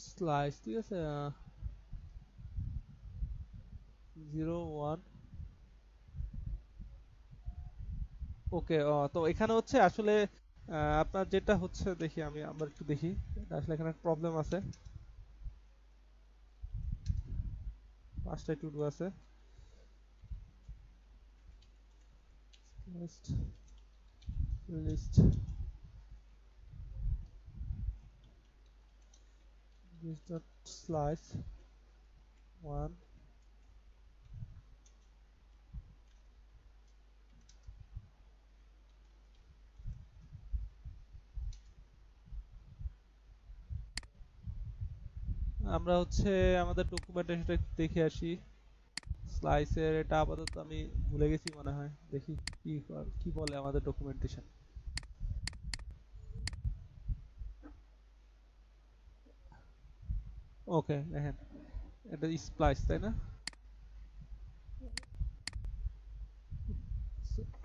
A: স্লাইস, ঠিক আছে, 0 1। ওকে, তো এখানে হচ্ছে আসলে আপনার যেটা হচ্ছে, দেখি আমি আবার একটু দেখি, এটা আসলে এখানে প্রবলেম আছে। পাঁচটায় টু ডু আছে। List, list, list dot slice 1। আমরা হচ্ছে আমাদের ডকুমেন্টে সেটা একটু দেখে আসি। স্লাইসের এটা আপাতত আমি ভুলে গেছি মনে হয়, দেখি কি কি বলে আমাদের ডকুমেন্টেশন। ওকে, দেখেন, এটা স্প্লাইস, তাই না?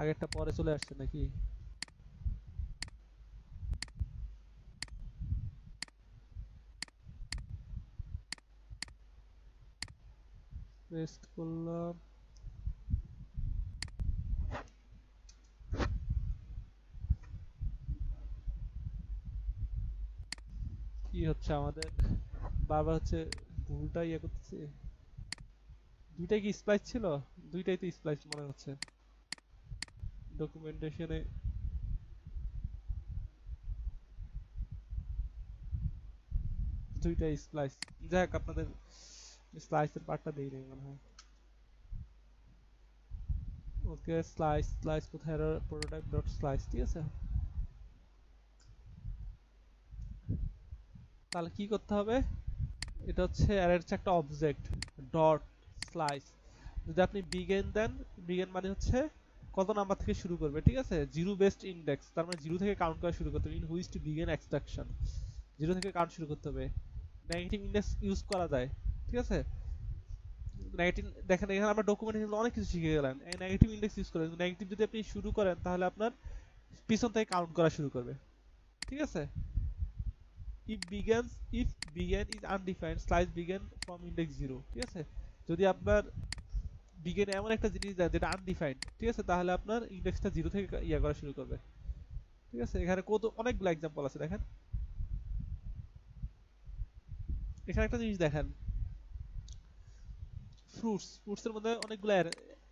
A: আগেরটা পরে চলে আসছে নাকি? পেস্ট করলাম। কি হচ্ছে আমাদের, বারবার হচ্ছে ভুলটা ইয়ে করতেছে। দুইটাই কি স্প্লাইস ছিল? দুইটাই তো স্প্লাইস মনে হচ্ছে ডকুমেন্টেশনে। দুইটাই স্প্লাইস। যাই হোক, আপনাদের স্লাইসের পার্টটা দেই নাই মনে হয়। ওকে, স্লাইস, স্লাইস কোথায়? প্রোটোটাইপ ডট স্লাইস, ঠিক আছে। তাহলে কি করতে হবে? এটা হচ্ছে অ্যারের হচ্ছে একটা অবজেক্ট, ডট স্লাইস। যদি আপনি বিগেন দেন, বিগেন মানে হচ্ছে কত নাম্বার থেকে শুরু করবে, ঠিক আছে? জিরো বেসড ইন্ডেক্স, তার মানে জিরো থেকে কাউন্ট করা শুরু করতে হবে। In which to begin extraction, zero থেকে কাউন্ট শুরু করতে হবে। নেগেটিভ ইন্ডেক্স ইউজ করা যায়, ঠিক আছে। নেগেটিভ, দেখেন এখানে আমরা ডকুমেন্টেশন অনেক কিছু শিখে গেলাম। নেগেটিভ ইন্ডেক্স ইউজ করেন, নেগেটিভ যদি আপনি শুরু করেন তাহলে আপনার পিছন থেকে কাউন্ট করা শুরু করবে, ঠিক আছে। if begins, if begin is undefined, slice begin from index 0, ঠিক আছে। যদি আপনার begin এমন একটা জিনিস দেয় যেটা আনডিফাইন্ড, ঠিক আছে, তাহলে আপনার ইন্ডেক্সটা 0 থেকে ইয়া করা শুরু করবে, ঠিক আছে। এখানে কত অনেকগুলো एग्जांपल আছে, দেখেন এখানে একটা জিনিস দেখেন, ফ্রুটস এর মধ্যে অনেকগুলো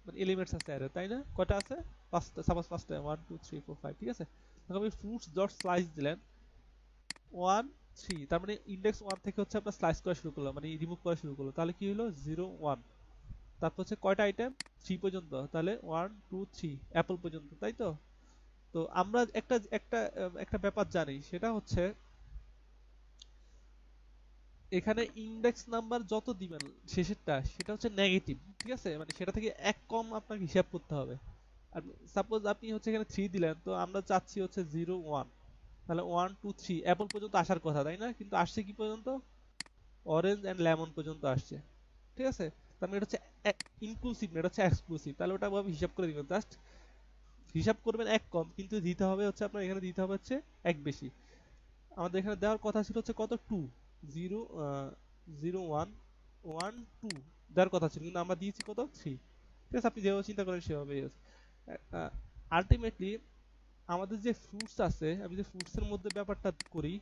A: মানে এলিমেন্টস আছে অ্যারে, তাই না? কয়টা আছে? পাঁচটা, সাপোজ পাঁচটা, 1 2 3 4 5, ঠিক আছে। তখন আপনি ফ্রুটস ডট স্লাইস দিলেন 1 3, তার মানে ইন্ডেক্স 1 থেকে হচ্ছে আপনার স্লাইস করা শুরু করলো, মানে রিমুভ করা শুরু করলো। তাহলে কি হলো? 0 1, তারপর হচ্ছে কয়টা আইটেম, 3 পর্যন্ত, তাহলে 1 2 3 অ্যাপল পর্যন্ত, তাই তো? তো আমরা একটা একটা একটা ব্যাপার জানি, সেটা হচ্ছে এখানে ইন্ডেক্স নাম্বার যত দিবেন শেষেরটা সেটা হচ্ছে নেগেটিভ, ঠিক আছে? মানে সেটা থেকে এক কম আপনাকে হিসাব করতে হবে। আর সাপোজ আপনি হচ্ছে এখানে 3 দিলেন, তো আমরা চাচ্ছি হচ্ছে 0 1, তাহলে 1 2 3 অ্যাপল পর্যন্ত আসার কথা, তাই না? কিন্তু আসছে কি পর্যন্ত? অরেঞ্জ এন্ড লেমন পর্যন্ত আসছে, ঠিক আছে? তার মানে এটা হচ্ছে ইনক্লুসিভ না, এটা হচ্ছে এক্সক্লুসিভ। তাহলে ওটা ভাবে হিসাব করে দিবেন, জাস্ট হিসাব করবেন এক কম, কিন্তু দিতে হবে হচ্ছে আপনার এখানে দিতে হবে হচ্ছে এক বেশি। আমাদের এখানে দেওয়ার কথা ছিল হচ্ছে কত, 2 0 0 1 1 2 দেওয়ার কথা ছিল, কিন্তু আমরা দিয়েছি কত, 3। ঠিক আছে, আপনি যেভাবে চিন্তা করেন সেভাবেই আছে। আলটিমেটলি আমাদের যে ফ্রুটস আছে, আমি যে ফ্রুটসের মধ্যে ব্যাপারটা করি,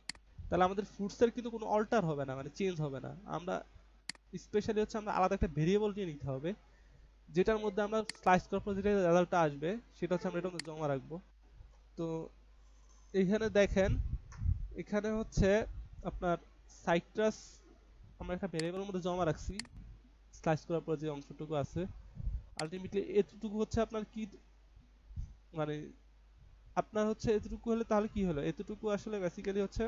A: তাহলে আমাদের ফ্রুটসের কিন্তু কোনো অল্টার হবে না, মানে চেঞ্জ হবে না। আমরা স্পেশালি হচ্ছে আমরা আলাদা একটা ভেরিয়েবল নিয়ে নিতে হবে, যেটার মধ্যে আমরা স্লাইস করার পর যেটা রেজাল্টটা আসবে সেটা হচ্ছে আমরা এটার মধ্যে জমা রাখবো। তো এইখানে দেখেন, এখানে হচ্ছে আপনার সাইট্রাস আমরা একটা ভেরিয়েবলের মধ্যে জমা রাখছি, স্লাইস করার পর যে অংশটুকু আছে। আলটিমেটলি এতটুকু হচ্ছে আপনার কি, মানে আপনার হচ্ছে এতটুকু হলে তাহলে কি হলো, এতটুকু আসলে বেসিক্যালি হচ্ছে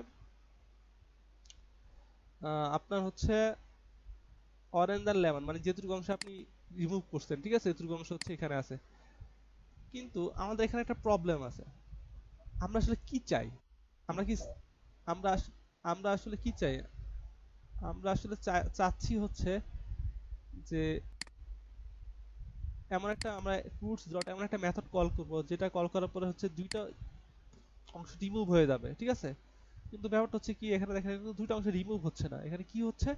A: আপনার হচ্ছে অরেঞ্জ আর লেমন, মানে যেটুকু অংশ আপনি রিমুভ করছেন, ঠিক আছে, এতটুকু অংশ হচ্ছে এখানে আছে। কিন্তু আমাদের এখানে একটা প্রবলেম আছে, আমরা আসলে কি চাই? আমরা কি আমরা আমরা আসলে কি চাই? আমরা আসলে চাচ্ছি হচ্ছে যে এমন একটা আমরা ফ্রুটস ডট এমন একটা মেথড কল করব, যেটা কল করার পরে হচ্ছে দুইটা অংশ রিমুভ হয়ে যাবে, ঠিক আছে? কিন্তু ব্যাপারটা হচ্ছে কি, এখানে দেখেন কিন্তু দুইটা অংশ রিমুভ হচ্ছে না। এখানে কি হচ্ছে,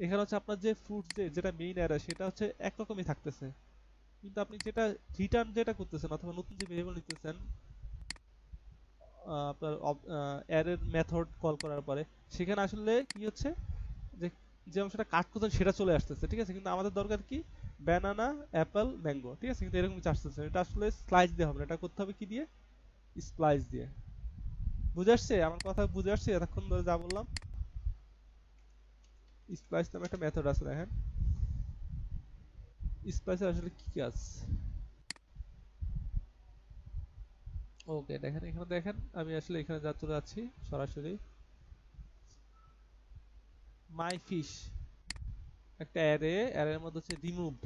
A: এখানে হচ্ছে আপনার যে ফ্রুটস যেটা মেইন অ্যারে সেটা হচ্ছে একরকমই থাকতেছে, কিন্তু আপনি যেটা রিটার্ন যেটা করতেছেন অথবা নতুন যে ভেরিয়েবল নিতেছেন আপনার অ্যারের মেথড কল করার পরে, সেখানে আসলে কি হচ্ছে যে যে অংশটা কাট করতেন সেটা চলে আসতেছে, ঠিক আছে? কিন্তু আমাদের দরকার কি, ব্যানানা অ্যাপল ম্যাঙ্গো, ঠিক আছে? কিন্তু এরকম কিছু আসতেছে না। এটা আসলে স্লাইস দিয়ে হবে না, এটা করতে হবে কি দিয়ে, স্প্লাইস দিয়ে। বুঝে আসছে আমার কথা? বুঝে আসছে এতক্ষণ ধরে যা বললাম? স্প্লাইস নামে একটা মেথড আছে, দেখেন স্প্লাইসের আসলে কি কাজ। ওকে, দেখেন এখানে দেখেন, আমি আসলে এখানে যা চলে যাচ্ছি সরাসরি মাই ফিশ, একটা অ্যারের মধ্যে হচ্ছে রিমুভড,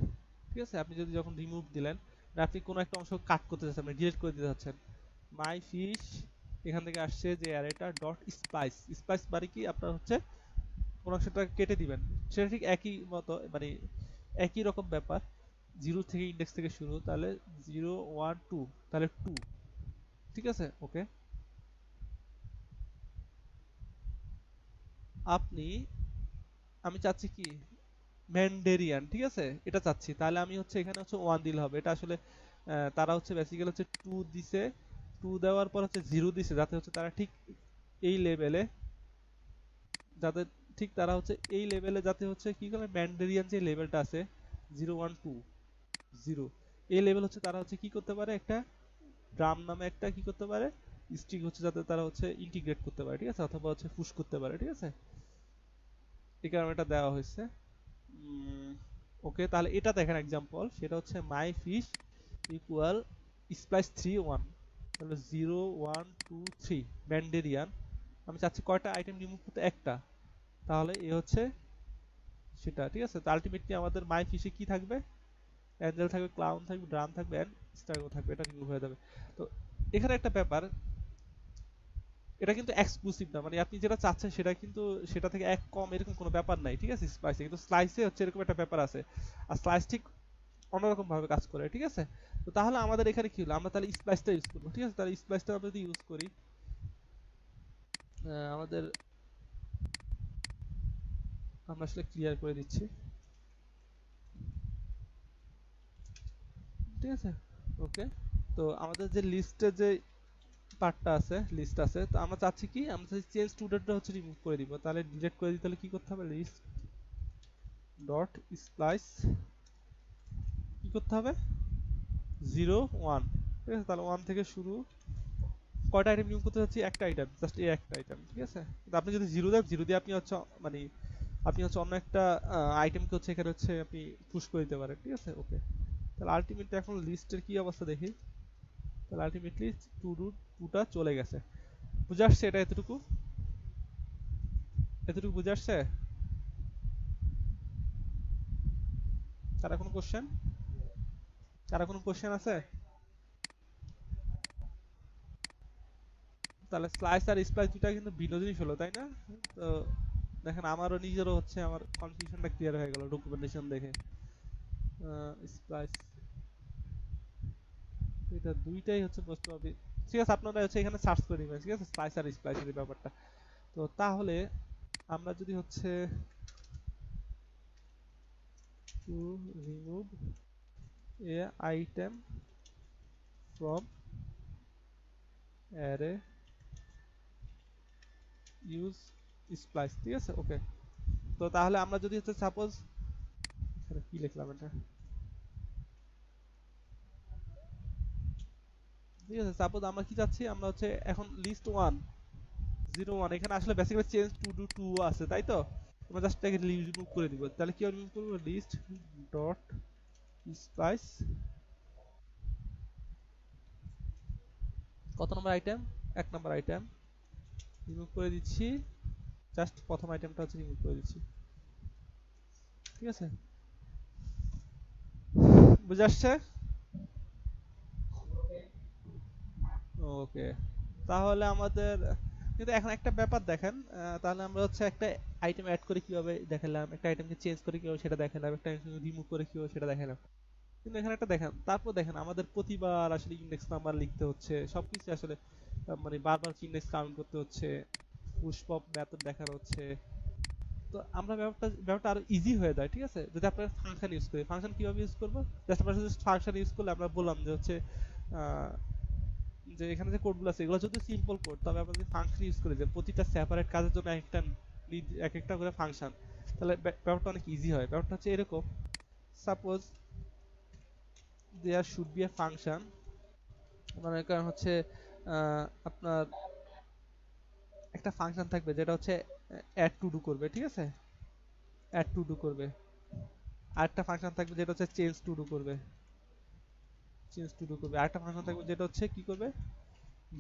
A: ঠিক আছে? আপনি যদি যখন রিমুভ দিলেন, মানে আপনি কোনো একটা অংশ কাট করতে চাচ্ছেন, মানে ডিলিট করে দিতে চাচ্ছেন, মাই ফিশ এখান থেকে আসছে যে অ্যারেটা ডট স্প্লাইস। স্প্লাইস মানে কি, আপনার হচ্ছে কোন অংশটা কেটে দিবেন, সেটা ঠিক একই মতো, মানে একই রকম ব্যাপার। জিরো থেকে ইন্ডেক্স থেকে শুরু, তাহলে 0 1 2, তাহলে 2, ঠিক আছে? ওকে, আপনি আমি চাচ্ছি কি, ম্যান্ডেরিয়ান, ঠিক আছে, এটা চাচ্ছি। তাহলে আমি হচ্ছে এখানে হচ্ছে 1 দিলে হবে। এটা আসলে তারা হচ্ছে বেসিক্যালি হচ্ছে 2 দিছে, 2 দেওয়ার পর হচ্ছে 0 দিছে, যাতে হচ্ছে তারা ঠিক এই লেভেলে, যাতে ঠিক তারা হচ্ছে এই লেভেলে যাতে হচ্ছে কি করে ম্যান্ডেরিয়ান যে লেভেলটা আছে 0 1 2 0, এই লেভেল হচ্ছে তারা হচ্ছে কি করতে পারে, একটা ড্রাম নামে একটা কি করতে পারে, স্ট্রিং হচ্ছে যাতে তারা হচ্ছে ইন্টিগ্রেট করতে পারে, ঠিক আছে, অথবা হচ্ছে পুশ করতে পারে, ঠিক আছে? এই কারণে এটা দেওয়া হয়েছে। ওকে, তাহলে এটা দেখেন এক্সাম্পল, সেটা হচ্ছে মাই ফিশ ইকুয়াল স্প্লাইস 3 1, তাহলে 0 1 2 3 ম্যান্ডেরিয়ান। আমি চাচ্ছি কয়টা আইটেম রিমুভ করতে, একটা। তাহলে এ হচ্ছে সেটা, ঠিক আছে? তো আলটিমেটলি আমাদের মাই ফিশে কি থাকবে, অ্যাঞ্জেল থাকবে, ক্লাউন থাকবে, ড্রাম থাকবে এন্ড স্টারগো থাকবে, এটা রিমুভ হয়ে যাবে। তো এখানে একটা ব্যাপার, এটা কিন্তু এক্সক্লুসিভ না, মানে আপনি যেটা চাচ্ছেন সেটা কিন্তু সেটা থেকে এক কম এরকম কোনো ব্যাপার নাই, ঠিক আছে? স্পাইসে কিন্তু স্লাইসে হচ্ছে এরকম একটা ব্যাপার আছে, আর স্লাইস ঠিক অন্যরকম ভাবে কাজ করে, ঠিক আছে? তো তাহলে আমাদের এখানে কি হলো, আমরা তাহলে স্প্লাইসটা ইউজ করবো, ঠিক আছে? তাহলে স্প্লাইসটা আমরা যদি ইউজ করি, আমাদের, আমরা আসলে ক্লিয়ার করে দিচ্ছি, ঠিক আছে? ওকে, তো আমাদের যে লিস্টে যে পার্টটা আছে, লিস্ট আছে, তো আমরা চাচ্ছি কি, আমরা চাচ্ছি চেঞ্জ স্টুডেন্টটা হচ্ছে রিমুভ করে দিব। তাহলে ডিলিট করে দিতে হলে কি করতে হবে, লিস্ট ডট স্প্লাইস কি করতে হবে, 0 1, ঠিক আছে? তাহলে 1 থেকে শুরু, কয়টা আইটেম রিমুভ করতে চাচ্ছি, একটা আইটেম, জাস্ট এই একটা আইটেম, ঠিক আছে? কিন্তু আপনি যদি 0 দেন, 0 দিয়ে আপনি হচ্ছে মানে আপনি হচ্ছে অন্য একটা আইটেমকে হচ্ছে এখানে হচ্ছে আপনি পুশ করে দিতে পারেন, ঠিক আছে? ওকে, তাহলে আলটিমেটলি এখন লিস্টের কি অবস্থা দেখি। তাহলে আলটিমেটলি টুটা চলে গেছে। বুঝে আসছে এটা? এতটুকু এতটুকু বুঝে আসছে? কারা কোনো কোশ্চেন? কারা কোনো কোশ্চেন আছে? তাহলে স্লাইস আর স্প্লাইস দুটা কিন্তু ভিন্ন জিনিস হলো, তাই না? তো দেখেন আমারও নিজেরও হচ্ছে আমার কনফিউশনটা ক্লিয়ার হয়ে গেল ডকুমেন্টেশন দেখে। স্প্লাইস এটা দুইটাই হচ্ছে মোস্ট প্রবাবলি ঠিক আছে। আপনারা হচ্ছে এখানে সার্চ করে দিবেন, ঠিক আছে, স্প্লাইস আর স্প্লাইসের ব্যাপারটা। তো তাহলে আমরা যদি হচ্ছে to remove A item from array use splice, ঠিক আছে? ওকে, তো তাহলে আমরা যদি হচ্ছে সাপোজ কি লিখলাম এটা, ঠিক আছে, সাপোজ আমরা কি চাচ্ছি, আমরা হচ্ছে এখন লিস্ট 1 0 1 এখানে আসলে basically change to do two আছে, তাই তো? আমরা জাস্ট এটাকে রিমুভ করে দিব। তাহলে কি রিমুভ করব, লিস্ট ডট স্প্লাইস কত নম্বর আইটেম, 1 নম্বর আইটেম রিমুভ করে দিচ্ছি। জাস্ট প্রথম আইটেমটা হচ্ছে রিমুভ করে দিচ্ছি, ঠিক আছে? বুঝে আসছে? ওকে, তাহলে আমাদের কিন্তু এখন একটা ব্যাপার দেখেন, তাহলে আমরা হচ্ছে একটা আইটেম অ্যাড করে কিভাবে দেখালাম, একটা আইটেমকে চেঞ্জ করে কিভাবে সেটা দেখালাম, একটা আইটেম রিমুভ করে কিভাবে সেটা দেখালাম, কিন্তু এখানে একটা দেখেন, তারপর দেখেন আমাদের প্রতিবার আসলে ইন্ডেক্স নাম্বার লিখতে হচ্ছে, সবকিছু আসলে মানে বারবার ইন্ডেক্স কাউন্ট করতে হচ্ছে, পুশ পপ মেথড দেখানো হচ্ছে। তো আমরা ব্যাপারটা আরো ইজি হয়ে যায়, ঠিক আছে, যদি আপনারা ফাংশন ইউজ করি। ফাংশন কিভাবে ইউজ করবো, জাস্ট আমরা জাস্ট ফাংশন ইউজ করলে আমরা বললাম যে হচ্ছে আহ, যে এখানে যে কোডগুলো আছে এগুলো যদি সিম্পল কোড, তবে আমরা যদি ফাংশন ইউজ করি যে প্রতিটা সেপারেট কাজের জন্য এক একটা করে ফাংশন, তাহলে ব্যাপারটা অনেক ইজি হয়। ব্যাপারটা হচ্ছে এরকম, suppose there should be a function, মানে কারণ হচ্ছে আপনার একটা ফাংশন থাকবে যেটা হচ্ছে অ্যাড টু ডু করবে, ঠিক আছে, অ্যাড টু ডু করবে। আরেকটা ফাংশন থাকবে যেটা হচ্ছে চেঞ্জ টু ডু করবে। আরেকটা ফাংশন থাকবে যেটা হচ্ছে কি করবে,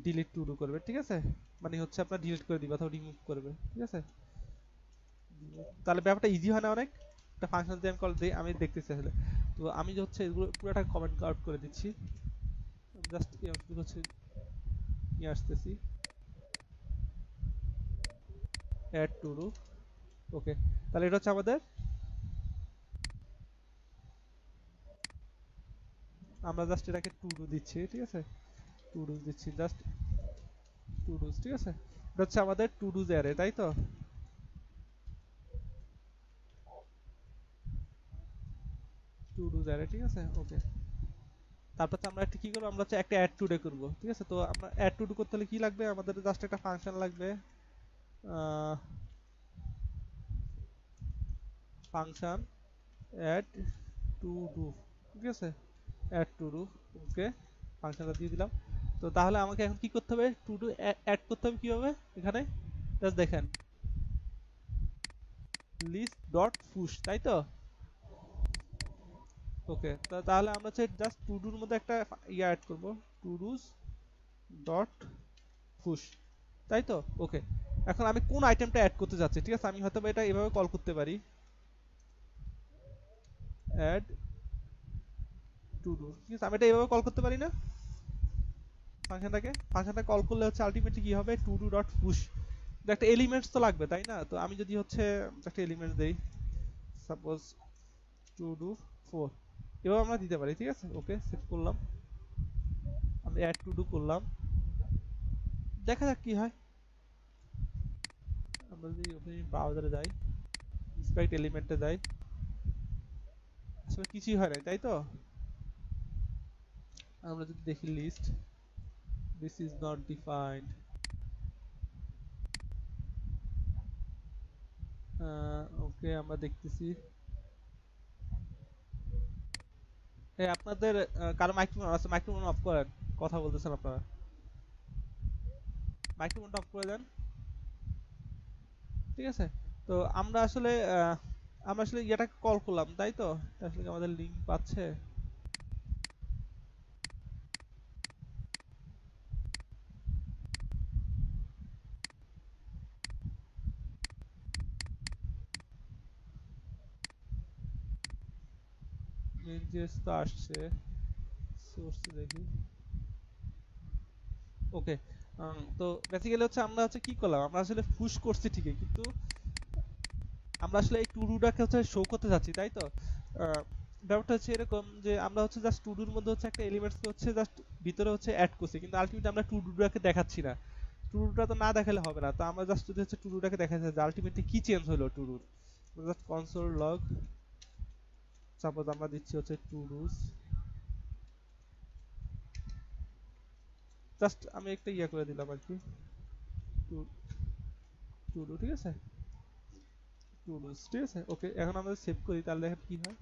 A: ডিলিট টু ডু করবে, ঠিক আছে, মানে হচ্ছে আপনার ডিলিট করে দিবে অথবা রিমুভ করবে, ঠিক আছে? তাহলে ব্যাপারটা ইজি হয় না অনেক? একটা ফাংশন যদি আমি কল দিই, আমি দেখতেছি আসলে। তো আমি যে হচ্ছে এগুলো পুরোটা কমেন্ট আউট করে দিচ্ছি, জাস্ট হচ্ছে নিয়ে আসতেছি অ্যাড টু ডু। ওকে, তাহলে এটা হচ্ছে আমাদের, আমরা জাস্ট এটাকে টু ডু দিচ্ছি, ঠিক আছে, টু ডু দিচ্ছি, জাস্ট টু ডুজ, ঠিক আছে? এটা হচ্ছে আমাদের টু ডুজ অ্যারে, তাই তো? টু ডুজ অ্যারে, ঠিক আছে, ওকে। তারপর হচ্ছে আমরা একটা কি করবো, আমরা হচ্ছে একটা অ্যাড টু ডে করবো, ঠিক আছে? তো আমরা অ্যাড টু ডু করতে হলে কি লাগবে, আমাদের জাস্ট একটা ফাংশন লাগবে, ফাংশন অ্যাড টু ডু, ঠিক আছে, অ্যাড টু ডু। ওকে, ফাংশনটা দিয়ে দিলাম। তো তাহলে আমাকে এখন কি করতে হবে, টু ডু অ্যাড করতে হবে কিভাবে এখানে, জাস্ট দেখেন লিস্ট ডট পুশ, তাই তো? ওকে, তাহলে আমরা হচ্ছে জাস্ট টু ডুর মধ্যে একটা ইয়ে অ্যাড করব, টু ডুজ ডট পুশ, তাই তো? ওকে, এখন আমি কোন আইটেমটা অ্যাড করতে যাচ্ছি, ঠিক আছে, আমি হয়তো এটা এভাবে কল করতে পারি, অ্যাড টু ডু, ঠিক আছে, আমি এটা এভাবে কল করতে পারি না ফাংশনটা কল করলে হচ্ছে আলটিমেটলি কি হবে, টু ডু ডট পুশ। একটা এলিমেন্টস তো লাগবে, তাই না? তো আমি যদি হচ্ছে একটা এলিমেন্ট দেই, সাপোজ টু ডু 4, এভাবে আমরা দিতে পারি, ঠিক আছে? ওকে, সেভ করলাম, আমি অ্যাড টু ডু করলাম, দেখা যাক কি হয়। আমরা যদি ওপেন ব্রাউজারে যাই, ইন্সপেক্ট এলিমেন্টে যাই, আসলে কিছুই হয় না, তাই তো? আমরা যদি দেখি list, this is not defined, okay, আমরা দেখতেছি আপনাদের কারো মাইক্রোফোন আছে, মাইক্রোফোন অফ করেন, কথা বলতেছেন আপনারা, মাইক্রোফোনটা অফ করে দেন, ঠিক আছে? তো আমরা আসলে আমরা আসলে ইয়েটাকে কল করলাম তাই তো, এটা আসলে কি আমাদের লিঙ্ক পাচ্ছে? মেনজেস তো আসছে, সোর্স দেখি। ওকে, তো বেসিক্যালি হচ্ছে আমরা হচ্ছে কি করলাম, আমরা আসলে পুশ করছি ঠিকই, কিন্তু আমরা আসলে এই টুডুটাকে হচ্ছে শো করতে যাচ্ছি তাই তো। আহ, ব্যাপারটা হচ্ছে এরকম যে আমরা হচ্ছে জাস্ট টুডুর মধ্যে হচ্ছে একটা এলিমেন্টসকে হচ্ছে জাস্ট ভিতরে হচ্ছে অ্যাড করছি, কিন্তু আলটিমেটলি আমরা টুডুটাকে দেখাচ্ছি না। টুডুটা তো না দেখালে হবে না, তো আমরা জাস্ট যদি হচ্ছে টুডুটাকে দেখাচ্ছি যে আলটিমেটলি কি চেঞ্জ হলো Tudor. Just console log, suppose আমরা দিচ্ছি হচ্ছে টুডুস, জাস্ট আমি একটা ইয়ে করে দিলাম আর কি, টুডু, ঠিক আছে, টুডুস, ঠিক আছে। ওকে, এখন আমরা সেভ করি, তাহলে দেখেন কি হয়।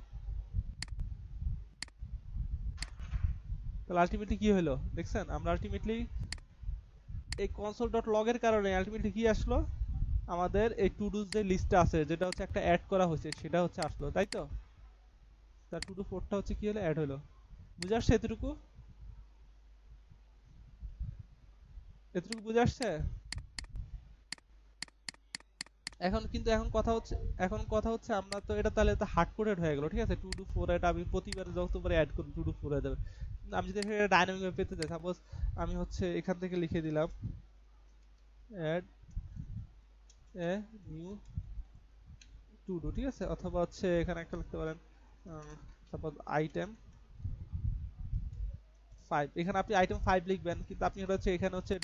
A: তাহলে আলটিমেটলি কি হলো দেখছেন, আমরা আলটিমেটলি এই কনসোল ডট লগ এর কারণে আলটিমেটলি কি আসলো, আমাদের এই টু ডুজ যে লিস্টটা আছে যেটা হচ্ছে একটা অ্যাড করা হয়েছে সেটা হচ্ছে আসলো তাই তো। তার টু ডু ফোরটা হচ্ছে কি হলো, অ্যাড হলো। বুঝে আসছে এতটুকু? এতটুকু বুঝে আসছে? এখন কিন্তু এখন কথা হচ্ছে আমরা তো এটা তাহলে তো হার্ড কোডেড হয়ে গেল, ঠিক আছে, টু ডু ফোর, এটা আমি প্রতিবার যতবার অ্যাড করি টু ডু ফোর হয়ে যাবে। কিন্তু আমি যদি এটা ডাইনামিক ভাবে পেতে চাই, সাপোজ আমি হচ্ছে এখান থেকে লিখে দিলাম add a new to do, ঠিক আছে, অথবা হচ্ছে এখানে একটা লিখতে পারেন সাপোজ আইটেম 5, এখানে আপনি আইটেম 5 লিখবেন, কিন্তু আপনি এটা হচ্ছে এখানে হচ্ছে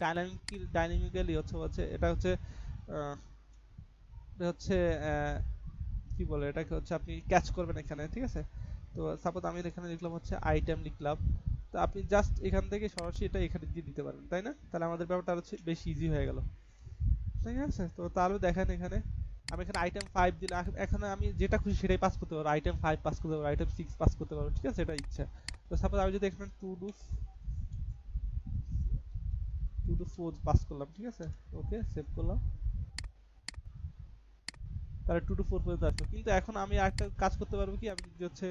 A: ডাইনামিক্যালি হচ্ছে হচ্ছে এটা হচ্ছে আহ, এটা হচ্ছে কি বলে এটাকে হচ্ছে আপনি ক্যাচ করবেন এখানে, ঠিক আছে। তো সাপোজ আমি এখানে লিখলাম হচ্ছে আইটেম লিখলাম, তো আপনি জাস্ট এখান থেকে সরাসরি এটা এখানে দিয়ে দিতে পারেন তাই না, তাহলে আমাদের ব্যাপারটা আরো হচ্ছে বেশি ইজি হয়ে গেল, ঠিক আছে। তো তাহলে দেখেন এখানে আমি এখানে আইটেম 5 দিলে এখানে আমি যেটা খুশি সেটাই পাস করতে পারবো, আইটেম 5 পাস করতে পারবো, আইটেম 6 পাস করতে পারবো, ঠিক আছে, এটা ইচ্ছা। তো সাপোজ আমি যদি এখানে টু ডু 4 পাস করলাম, ঠিক আছে, ওকে সেভ করলাম, তাহলে টু টু 4 পর্যন্ত আসলো। কিন্তু এখন আমি আরেকটা কাজ করতে পারবো কি, আমি যদি হচ্ছে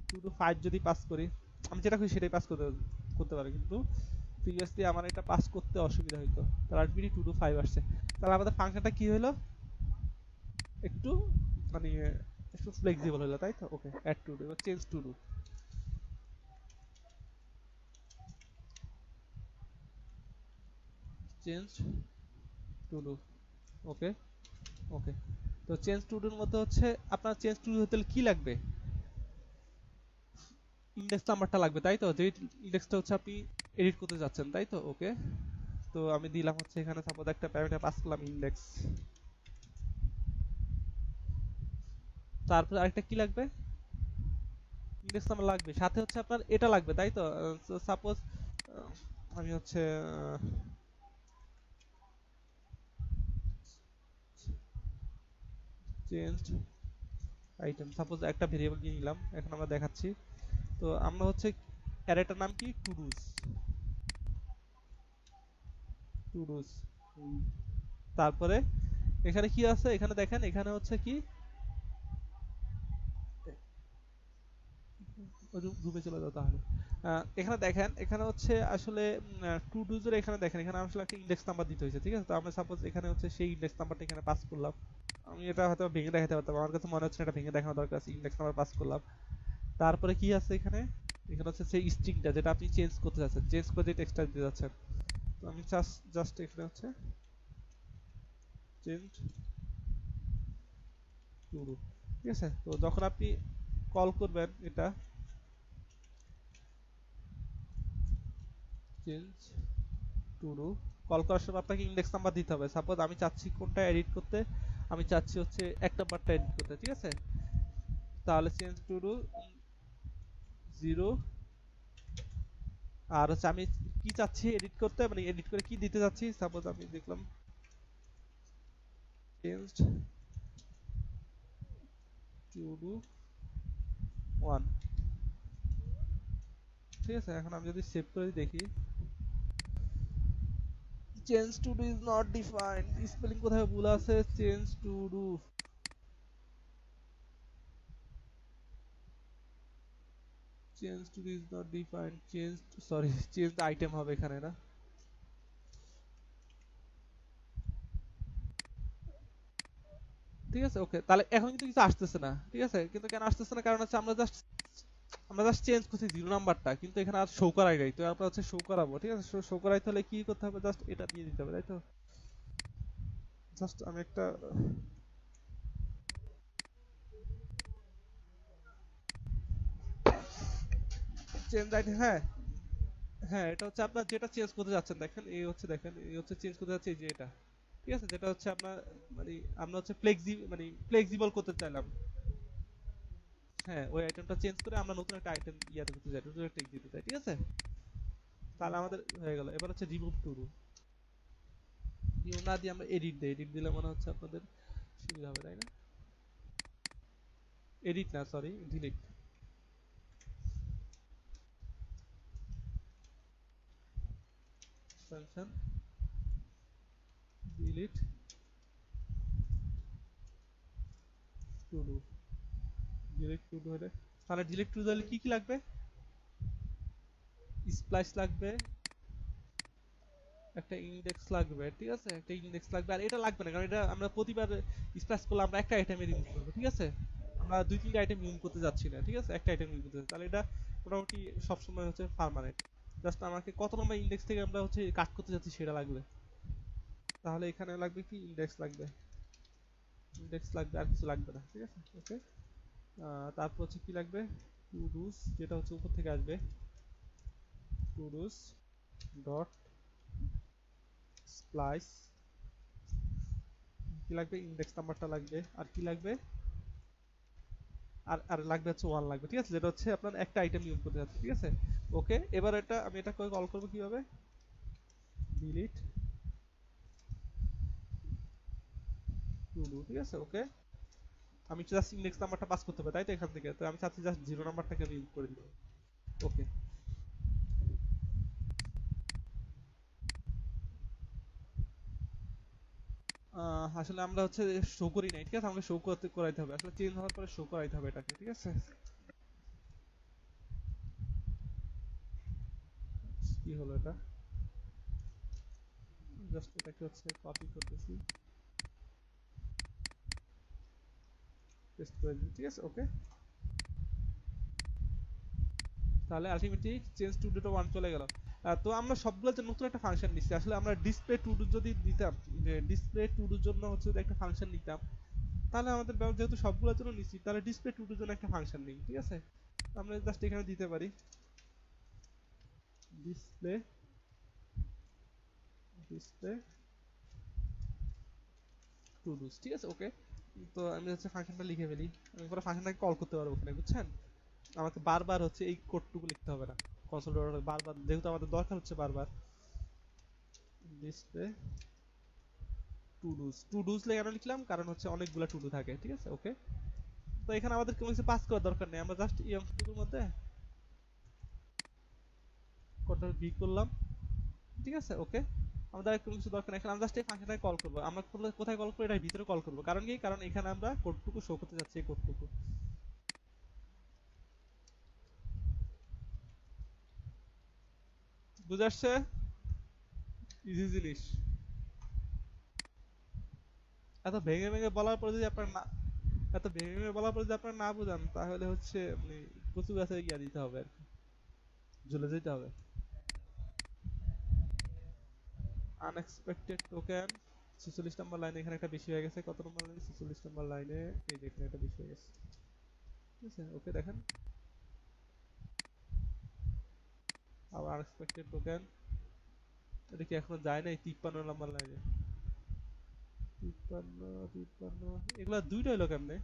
A: টু টু 5 যদি পাস করি, আমি যেটা খুশি সেটাই পাস করতে পারি, কিন্তু প্রিভিয়াসলি আমার এটা পাস করতে অসুবিধা হইতো, তাহলে আলটিমেটলি টু টু 5 আসছে। তাহলে আমাদের ফাংশনটা কি হলো, একটু মানে একটু ফ্লেক্সিবল হলো তাই তো। ওকে, অ্যাড টু ডু, এবার change to do, change to do, okay. Okay, তো চেঞ্জ টু ডুর মধ্যে হচ্ছে আপনার চেঞ্জ টু ডু হতে কি লাগবে, ইন্ডেক্স নাম্বারটা লাগবে তাই তো, যে ইন্ডেক্সটা হচ্ছে আপনি এডিট করতে যাচ্ছেন তাই তো। ওকে, তো আমি দিলাম হচ্ছে এখানে সাপোজ একটা প্যারামিটার পাস করলাম ইন্ডেক্স, তারপর আরেকটা কি লাগবে, ইন্ডেক্স নাম্বার লাগবে, সাথে হচ্ছে আপনার এটা লাগবে তাই তো। সাপোজ আমি হচ্ছে চেঞ্জ আইটেম, সাপোজ একটা ভেরিয়েবল নিয়ে নিলাম, এখন আমরা দেখাচ্ছি। তো আমরা হচ্ছে অ্যারেটার নাম কি, টুডুস, টুডুস। তারপরে এখানে কি আছে, এখানে দেখেন এখানে হচ্ছে কি, রুমে চলে যাও তাহলে। এখানে দেখেন এখানে হচ্ছে আসলে টু ডুজের এখানে দেখেন এখানে আসলে একটা ইন্ডেক্স নাম্বার দিতে হয়েছে, ঠিক আছে। তো আমরা সাপোজ এখানে হচ্ছে সেই ইন্ডেক্স নাম্বারটা এখানে পাস করলাম, আমি এটা হয়তো ভেঙে দেখাতে পারতাম, আমার কাছে মনে হচ্ছে না এটা ভেঙে দেখানো দরকার আছে, ইন্ডেক্স নাম্বার পাস করলাম। তারপরে কি আছে এখানে, এখানে হচ্ছে সেই স্ট্রিংটা যেটা আপনি চেঞ্জ করতে যাচ্ছেন, চেঞ্জ করে যে টেক্সটটা দিতে যাচ্ছেন। তো আমি জাস্ট এখানে হচ্ছে চেঞ্জ টু ডু, ঠিক আছে। তো যখন আপনি কল করবেন এটা চেঞ্জ টু ডু, কল করার সময় আপনাকে ইন্ডেক্স নাম্বার দিতে হবে। সাপোজ আমি চাচ্ছি কোনটা এডিট করতে, আমি চাচ্ছি হচ্ছে 1 নাম্বারটা এডিট করতে, ঠিক আছে। তাহলে চেঞ্জ টু ডু 0, আর হচ্ছে আমি কি চাচ্ছি এডিট করতে, মানে এডিট করে কি দিতে চাচ্ছি, সাপোজ আমি দেখলাম চেঞ্জ টু ডু 1, ঠিক আছে। এখন আমি যদি সেভ করে দেখি, change to do is not defined, spelling কোথায় ভুল আছে, change to do, change to do is not defined, change, sorry, change item হবে এখানে না। ঠিক আছে, ওকে, তাহলে এখন কিন্তু কিছু আসতেছে না, ঠিক আছে, কিন্তু কেন আসতেছে না, কারণ হচ্ছে আমরা জাস্ট চেঞ্জ করছি 0 নাম্বারটা, কিন্তু এখানে আর শো করাই নাই, তো আমরা হচ্ছে শো করাবো, ঠিক আছে, শো করাইতে হলে কি করতে হবে, জাস্ট এটা দিয়ে দিতে হবে, তাই তো। জাস্ট আমি একটা চেঞ্জ আইটেম, হ্যাঁ, হ্যাঁ, এটা হচ্ছে আপনার যেটা চেঞ্জ করতে যাচ্ছেন, দেখেন এই হচ্ছে, দেখেন এই হচ্ছে চেঞ্জ করতে যাচ্ছে, এই যে এটা, ঠিক আছে, যেটা হচ্ছে আপনার, মানে আমরা হচ্ছে ফ্লেক্সিবল করতে চাইলাম। হ্যাঁ, ওই আইটেমটা চেঞ্জ করে আমরা নতুন একটা আইটেম ইয়াতে করতে চাই, নতুন একটা দিতে চাই, ঠিক আছে। তাহলে আমাদের হয়ে গেল, এবার হচ্ছে রিমুভ টু ডু, রিমুভ না দিয়ে আমরা এডিট দিই, এডিট দিলে মনে হচ্ছে আপনাদের সুবিধা হবে, তাই না? এডিট না, sorry, delete, function delete to do, delete to do হলে, তাহলে ডিলিট টু ডু হলে কি কি লাগবে, স্প্লাইস লাগবে, একটা ইন্ডেক্স লাগবে, ঠিক আছে, একটা ইন্ডেক্স লাগবে, আর এটা লাগবে না, কারণ এটা আমরা প্রতিবার স্প্লাইস করলে আমরা একটা আইটেমে রিমুভ করবো, ঠিক আছে, আমরা দুই তিনটা আইটেম রিমুভ করতে যাচ্ছি না, ঠিক আছে, একটা আইটেম রিমুভ করতে যাচ্ছি, তাহলে এটা মোটামুটি সবসময় হচ্ছে পার্মানেন্ট। জাস্ট আমাকে কত নম্বর ইন্ডেক্স থেকে আমরা হচ্ছে কাট করতে যাচ্ছি সেটা লাগবে। তাহলে এখানে লাগবে কি, ইন্ডেক্স লাগবে, ইন্ডেক্স লাগবে, আর কিছু লাগবে না, ঠিক আছে, ওকে। তারপর হচ্ছে কি লাগবে, টু ডুস, যেটা হচ্ছে উপর থেকে আসবে, টু ডুস ডট স্প্লাইস, কি লাগবে, ইন্ডেক্স নাম্বারটা লাগবে, আর কি লাগবে, আর আর লাগবে হচ্ছে ওয়ান লাগবে, ঠিক আছে, যেটা হচ্ছে আপনার একটা আইটেম ইউজ করতে যাচ্ছে, ঠিক আছে, ওকে। এবার এটা আমি এটা কল করবো কিভাবে, ডিলিট টু ডু, ঠিক আছে, ওকে। আমি জাস্ট ইন্ডেক্স নাম্বারটা পাস করতে হবে, তাই তো, এখান থেকে তো আমি চাচ্ছি জাস্ট 0 নাম্বারটাকে রিমুভ করে দিতে, ওকে। আসলে আমরা হচ্ছে শো করি নাই, ঠিক আছে, আমাকে শো করতে করাইতে হবে, আসলে চেঞ্জ হওয়ার পরে শো করাইতে হবে এটাকে, ঠিক আছে। কি হলো এটা, জাস্ট এটাকে হচ্ছে কপি করতেছি, পেস্ট করে দিই, ঠিক আছে, ওকে। তাহলে আলটিমেটলি চেঞ্জ টু ডু 1 চলে গেল। তো আমরা সবগুলোর জন্য নতুন একটা ফাংশন নিচ্ছি, আসলে আমরা ডিসপ্লে টু ডু যদি দিতাম, যে ডিসপ্লে টু ডুর জন্য হচ্ছে যদি একটা ফাংশন নিতাম, তাহলে আমাদের যেহেতু সবগুলোর জন্য নিচ্ছি, তাহলে ডিসপ্লে টু ডুর জন্য একটা ফাংশন নেই, ঠিক আছে, আমরা জাস্ট এখানে দিতে পারি ডিসপ্লে, ডিসপ্লে টু ডুস, ঠিক আছে, ওকে। তো আমি হচ্ছে ফাংশনটা লিখে ফেলি, আমি পুরো ফাংশনটাকে কল করতে পারবো ওখানে, বুঝছেন, আমাকে বারবার হচ্ছে এই কোডটুকু লিখতে হবে না, কনসোল বারবার, যেহেতু আমাদের দরকার হচ্ছে বারবার, ডিসপ্লে টু ডুজ কেন লিখলাম, কারণ হচ্ছে অনেকগুলো টু ডু থাকে, ঠিক আছে, ওকে। তো এখানে আমাদের কোনো কিছু পাস করার দরকার নেই, আমরা জাস্ট এই অংশটুকুর মধ্যে কন্ট্রোল ভি করলাম, ঠিক আছে, ওকে। আমাদের আর কোনো কিছু দরকার নেই, এখানে আমরা জাস্ট এই ফাংশনটাকে কল করবো, আমরা কোথায় কল করবো, এটার ভিতরে কল করবো, কারণ কি, কারণ এখানে আমরা কোডটুকু শো করতে যাচ্ছি, এই কোডটুকু, বুঝে আসছে, ইজি জিনিস। এত ভেঙে ভেঙে বলার পর যদি আপনার না, এত ভেঙে ভেঙে বলার পর যদি আপনারা না বুঝান, তাহলে হচ্ছে মানে কচু গাছে গিয়া দিতে হবে আর কি, ঝুলে যেতে হবে। আনএক্সপেক্টেড টোকেন 46 নম্বর লাইনে, এখানে একটা বেশি হয়ে গেছে, কত নম্বর লাইনে, 46 নম্বর লাইনে, এই যে এখানে একটা বেশি হয়ে গেছে, ঠিক আছে, ওকে, দেখেন, আবার আনএক্সপেক্টেড টোকেন, এটা কি এখনো যায় নাই, 53 নম্বর লাইনে, 53, 53, এগুলা দুইটা হইলো কেমনে,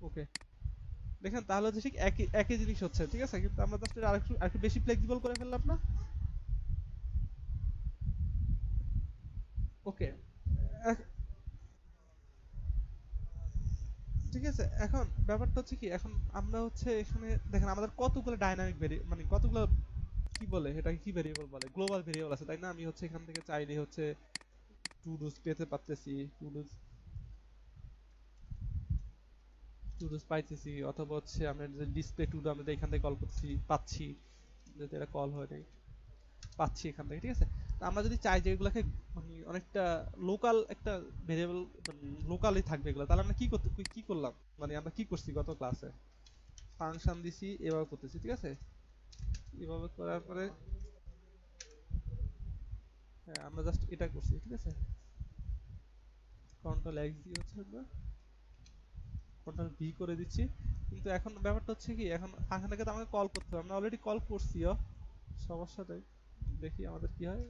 A: ওকে। দেখেন তাহলে হচ্ছে ঠিক একই একই জিনিস হচ্ছে, ঠিক আছে, কিন্তু আমরা জাস্ট আরেকটু আরেকটু বেশি ফ্লেক্সিবল করে ফেললাম না, ওকে। ঠিক ঠিক আছে, এখন ব্যাপারটা হচ্ছে কি, এখন আমরা হচ্ছে এখানে দেখেন আমাদের কতগুলো ডাইনামিক মানে কতগুলো কি বলে এটাকে, কি ভেরিয়েবল বলে, গ্লোবাল ভেরিয়েবল আছে তাই না? আমি হচ্ছে এখান থেকে চাইলে হচ্ছে টু ডুজ পেতে পারতেছি, টু ডুজ পাইতেছি, অথবা হচ্ছে আমরা যে ডিসপ্লে টু আমরা এখান থেকে কল করছি পাচ্ছি, যদি এটা কল হয় নাই পাচ্ছি এখান থেকে, ঠিক আছে? তো আমরা যদি চাই যে এগুলোকে মানে অনেকটা লোকাল একটা ভেরিয়েবল, মানে লোকালি থাকবে এগুলো, তাহলে আমরা কি করলাম, মানে আমরা কি করছি গত ক্লাসে, ফাংশন দিছি, এভাবে করতেছি, ঠিক আছে? এভাবে করার পরে হ্যাঁ, আমরা জাস্ট এটা করছি, ঠিক আছে? কন্ট্রোল এক্স দিয়ে হচ্ছে আমরা কন্ট্রোল ভি করে দিচ্ছি। কিন্তু এখন ব্যাপারটা হচ্ছে কি, এখন ফাংশনটাকে তো আমাকে কল করতে হবে, আমরা অলরেডি কল করছিও, সমস্যা নেই। দেখি আমাদের কি হয়।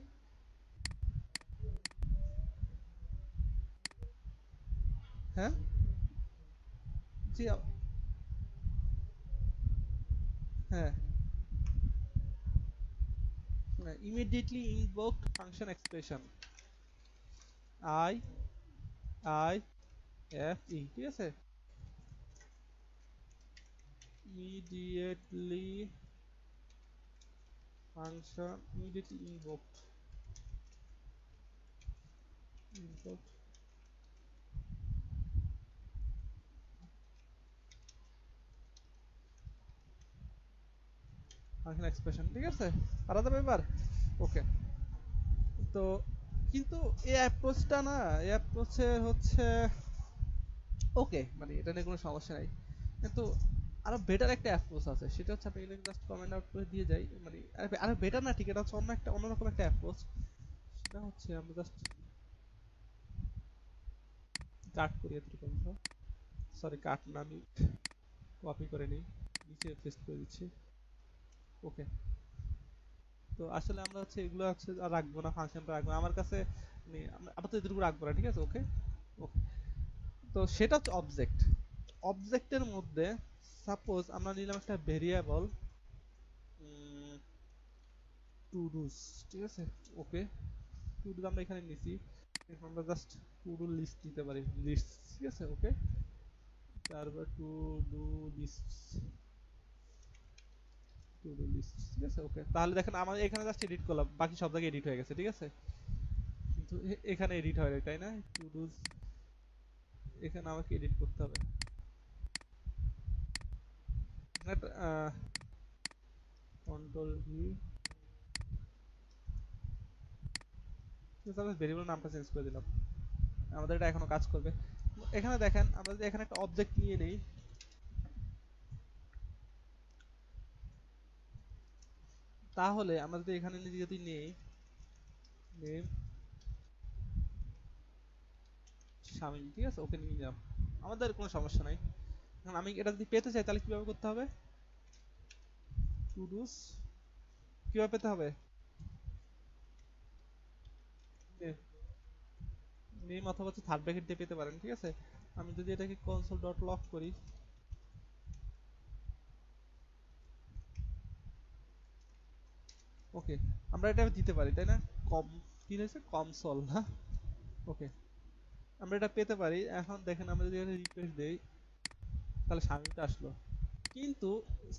A: হ্যাঁ, জি, হ্যাঁ, immediately invoked function expression, I I F E, ঠিক আছে? Immediately function immediately invoked, invoked function expression, ঠিক আছে? আলাদা ব্যাপার। ওকে। তো কিন্তু এই অ্যাপ্রোচটা না, এই অ্যাপ্রোচে হচ্ছে ওকে, মানে এটা নিয়ে কোনো সমস্যা নাই, কিন্তু আরো বেটার একটা অ্যাপ্রোচ আছে, সেটা হচ্ছে আপনি এখানে জাস্ট কমেন্ট আউট করে দিয়ে যাই, মানে আরো বেটার না, ঠিক, এটা হচ্ছে অন্যরকম একটা অ্যাপ্রোচ। সেটা হচ্ছে আমরা জাস্ট কাট করি এতটুকু অংশ, সরি কাট না, আমি কপি করে নিই, নিচে পেস্ট করে দিচ্ছি। ওকে। তো আসলে আমরা হচ্ছে এগুলো হচ্ছে আর রাখবো না, ফাংশনটা রাখবো না আমার কাছে, মানে আমরা আপাতত এতটুকু রাখবো না, ঠিক আছে? ওকে। ওকে। তো সেটা হচ্ছে অবজেক্ট। অবজেক্টের মধ্যে সাপোজ আমরা নিলাম একটা ভেরিয়েবল টু ডুস, ঠিক আছে? ওকে, টু ডু আমরা এখানে নিছি, এখন আমরা জাস্ট টু ডু লিস্ট দিতে পারি, লিস্ট, ঠিক আছে? ওকে, তারপর to do list, to do list, ঠিক আছে? ওকে, তাহলে দেখেন আমার এখানে জাস্ট এডিট করলাম, বাকি সব জায়গায় এডিট হয়ে গেছে, ঠিক আছে? কিন্তু এখানে এডিট হয় নাই, তাই না? টু ডুজ এখানে আমাকে এডিট করতে হবে, কন্ট্রোল ভি, আমরা ভেরিয়েবল নামটা চেঞ্জ করে দিলাম, আমাদের এটা এখনো কাজ করবে। এখানে দেখেন আমরা যদি এখানে একটা অবজেক্ট নিয়ে নেই, তাহলে আমরা যদি এখানে যদি নেই নেম শামিম, ঠিক আছে? ওকে, নিয়ে নিলাম, আমাদের কোনো সমস্যা নাই। এখন আমি এটা যদি পেতে চাই তাহলে কিভাবে করতে হবে, টু ডুস কিভাবে পেতে হবে, নেম অথবা হচ্ছে থার্ড ব্র্যাকেট দিয়ে পেতে পারেন, ঠিক আছে? আমি যদি এটাকে কনসোল ডট লক করি, ওকে, আমরা এটা দিতে পারি তাই না? কম কি হয়েছে, কনসোল না? ওকে, আমরা এটা পেতে পারি। এখন দেখেন আমরা যদি এটা রিফ্রেশ দেই, তাহলে শামিমটা আসলো। কিন্তু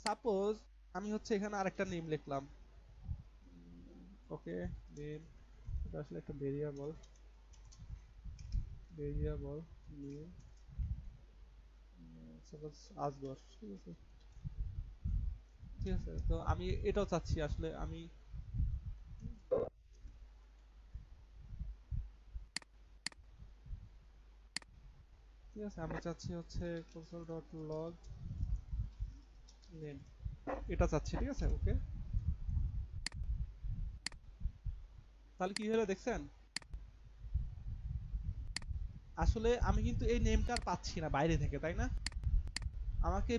A: সাপোজ আমি হচ্ছে এখানে আরেকটা নেম লিখলাম, ওকে, নেম, এটা আসলে একটা variable, variable name, suppose Asgar, ঠিক আছে? ঠিক আছে, তো আমি এটাও চাচ্ছি আসলে, আমি ঠিক আছে, আমি চাচ্ছি হচ্ছে console ডট লগ নেম, এটা চাচ্ছি, ঠিক আছে? ওকে, তাহলে কি হলো দেখছেন? আসলে আমি কিন্তু এই নেমটা আর পাচ্ছি না বাইরে থেকে, তাই না? আমাকে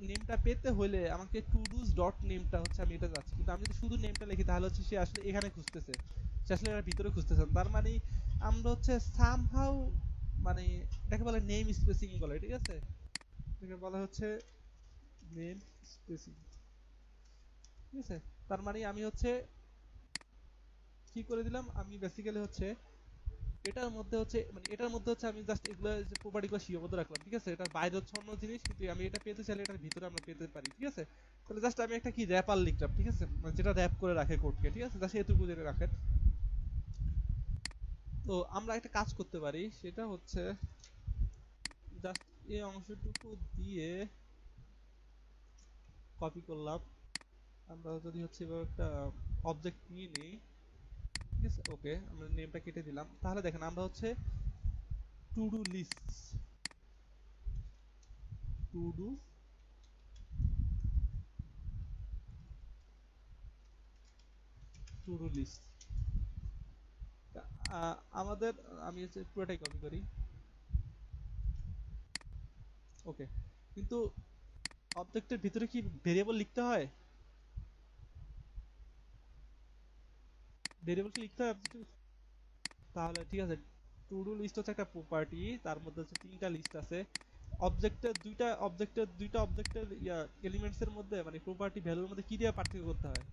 A: নেমটা পেতে হলে আমাকে টু ডুজ ডট নেমটা হচ্ছে, আমি এটা যাচ্ছি, কিন্তু আমি যদি শুধু নেমটা লিখি তাহলে হচ্ছে সে আসলে এখানে খুঁজতেছে, সে আসলে এর ভিতরে খুঁজতেছে না। তার মানে আমরা হচ্ছে সামহাউ, মানে এটাকে বলে নেম স্পেসিং বলে, ঠিক আছে? এটাকে বলা হচ্ছে নেম স্পেসিং, ঠিক আছে? তার মানে আমি হচ্ছে কি করে দিলাম, আমি বেসিক্যালি হচ্ছে এটার মধ্যে হচ্ছে আমি জাস্ট এগুলো যে প্রপার্টিগুলো সীমাবদ্ধ রাখলাম, ঠিক আছে? এটার বাইরে হচ্ছে অন্য জিনিস, কিন্তু আমি এটা পেতে চাইলে এটার ভিতরে আমরা পেতে পারি, ঠিক আছে? তাহলে জাস্ট আমি একটা কি র্যাপার লিখলাম, ঠিক আছে, মানে যেটা র্যাপ করে রাখে কোডকে, ঠিক আছে, জাস্ট এটুকু জেনে রাখেন। তো আমরা একটা কাজ করতে পারি, সেটা হচ্ছে জাস্ট এই অংশটুকু দিয়ে কপি করলাম। আমরা যদি হচ্ছে এবার একটা অবজেক্ট নিয়ে নিই, ঠিক আছে, ওকে, আমরা নেমটা কেটে দিলাম। তাহলে দেখেন আমরা হচ্ছে to do list, to do to do list আমাদের, আমি হচ্ছে পুরোটাই কপি করি, ওকে। কিন্তু অবজেক্টের ভিতরে কি ভেরিয়েবল লিখতে হয়? ভেরিয়েবল কি লিখতে হয় object এ? তাহলে ঠিক আছে, টু ডু লিস্ট হচ্ছে একটা প্রপার্টি, তার মধ্যে হচ্ছে তিনটা লিস্ট আছে। অবজেক্টের এলিমেন্টস এর মধ্যে, মানে প্রপার্টি ভ্যালুর মধ্যে কি দিয়ে পার্থক্য করতে হয়?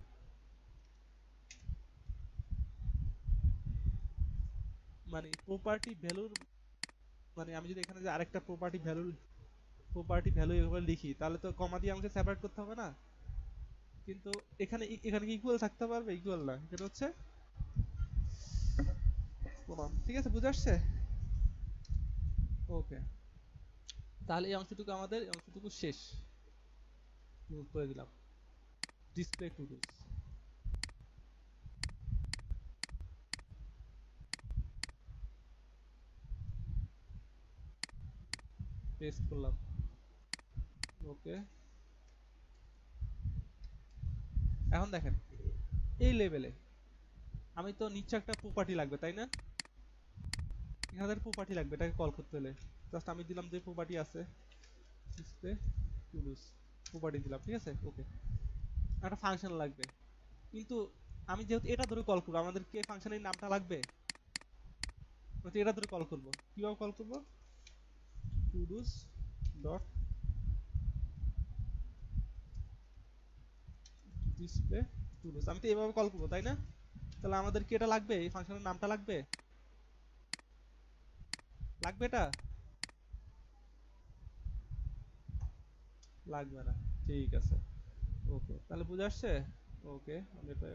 A: মানে প্রপার্টি ভ্যালুর, মানে আমি যদি এখানে যে আরেকটা প্রপার্টি ভ্যালু এভাবে লিখি, তাহলে তো কমা দিয়ে আমাকে সেপারেট করতে হবে না? কিন্তু এখানে কি ইকুয়াল থাকতে পারবে? ইকুয়াল না, এটা হচ্ছে প্রমাণ, ঠিক আছে, বুঝে আসছে? ওকে, তাহলে এই অংশটুকু শেষ, করে দিলাম ডিসপ্লে টু ডুজ, পেস্ট করলাম, ওকে। এখন দেখেন, এই লেভেলে আমি তো নিচে একটা প্রপার্টি লাগবে, তাই না? এখানে প্রপার্টি লাগবে এটাকে কল করতে হলে। জাস্ট আমি দিলাম যে প্রপার্টি আছে, ডিসপ্লে টু ডুজ, প্রপার্টি দিলাম, ঠিক আছে, ওকে। একটা ফাংশন লাগবে, কিন্তু আমি যেহেতু এটা ধরে কল করবো, আমাদের কে ফাংশনের নামটা লাগবে, এটা ধরে কল করবো। কিভাবে কল করবো? To dos dot display to dos, আমি তো এভাবে কল করবো, তাই না? তাহলে আমাদের কি এটা লাগবে, এই ফাংশনের নামটা লাগবে? লাগবে এটা? লাগবে না, ঠিক আছে, ওকে, তাহলে বুঝে আসছে। ওকে, আমি এটা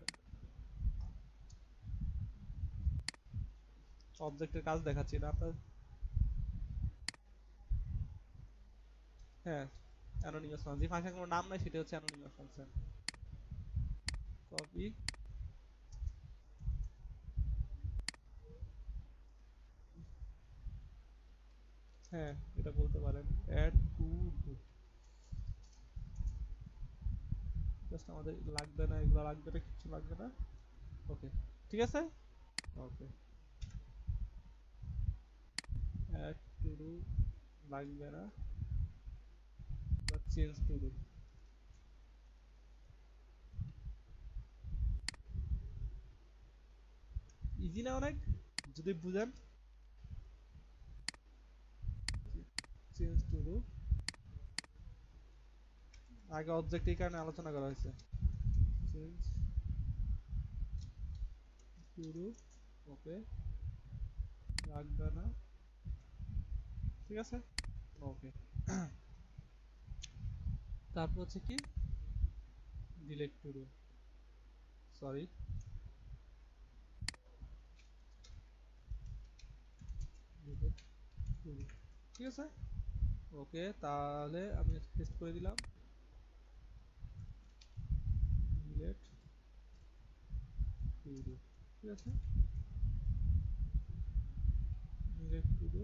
A: অবজেক্টের কাজ দেখাচ্ছি না আপনার। হ্যাঁ, অ্যানোনিমাস ফাংশন, যে ফাংশন কোনো নাম নাই সেটা হচ্ছে অ্যানোনিমাস ফাংশন। কপি, হ্যাঁ, এটা বলতে পারেন, অ্যাড টু, জাস্ট আমাদের লাগবে না, এগুলো লাগবে না, কিছু লাগবে না, ওকে, ঠিক আছে, ওকে। অ্যাড টু ডু লাগবে না, বা চেঞ্জ টু ডু, ইজি না অনেক, যদি বুঝেন। চেঞ্জ টু ডু, আগে অবজেক্ট এই কারণে আলোচনা করা হয়েছে, চেঞ্জ টু ডু, ওকে, লাগবে না, ঠিক আছে, ওকে। তারপর হচ্ছে কি, delete to do, sorry, delete two do, ঠিক আছে, ওকে। তাহলে আমি পেস্ট করে দিলাম, ডিলেট টু ডু, ঠিক আছে, ডিলেট টু ডু,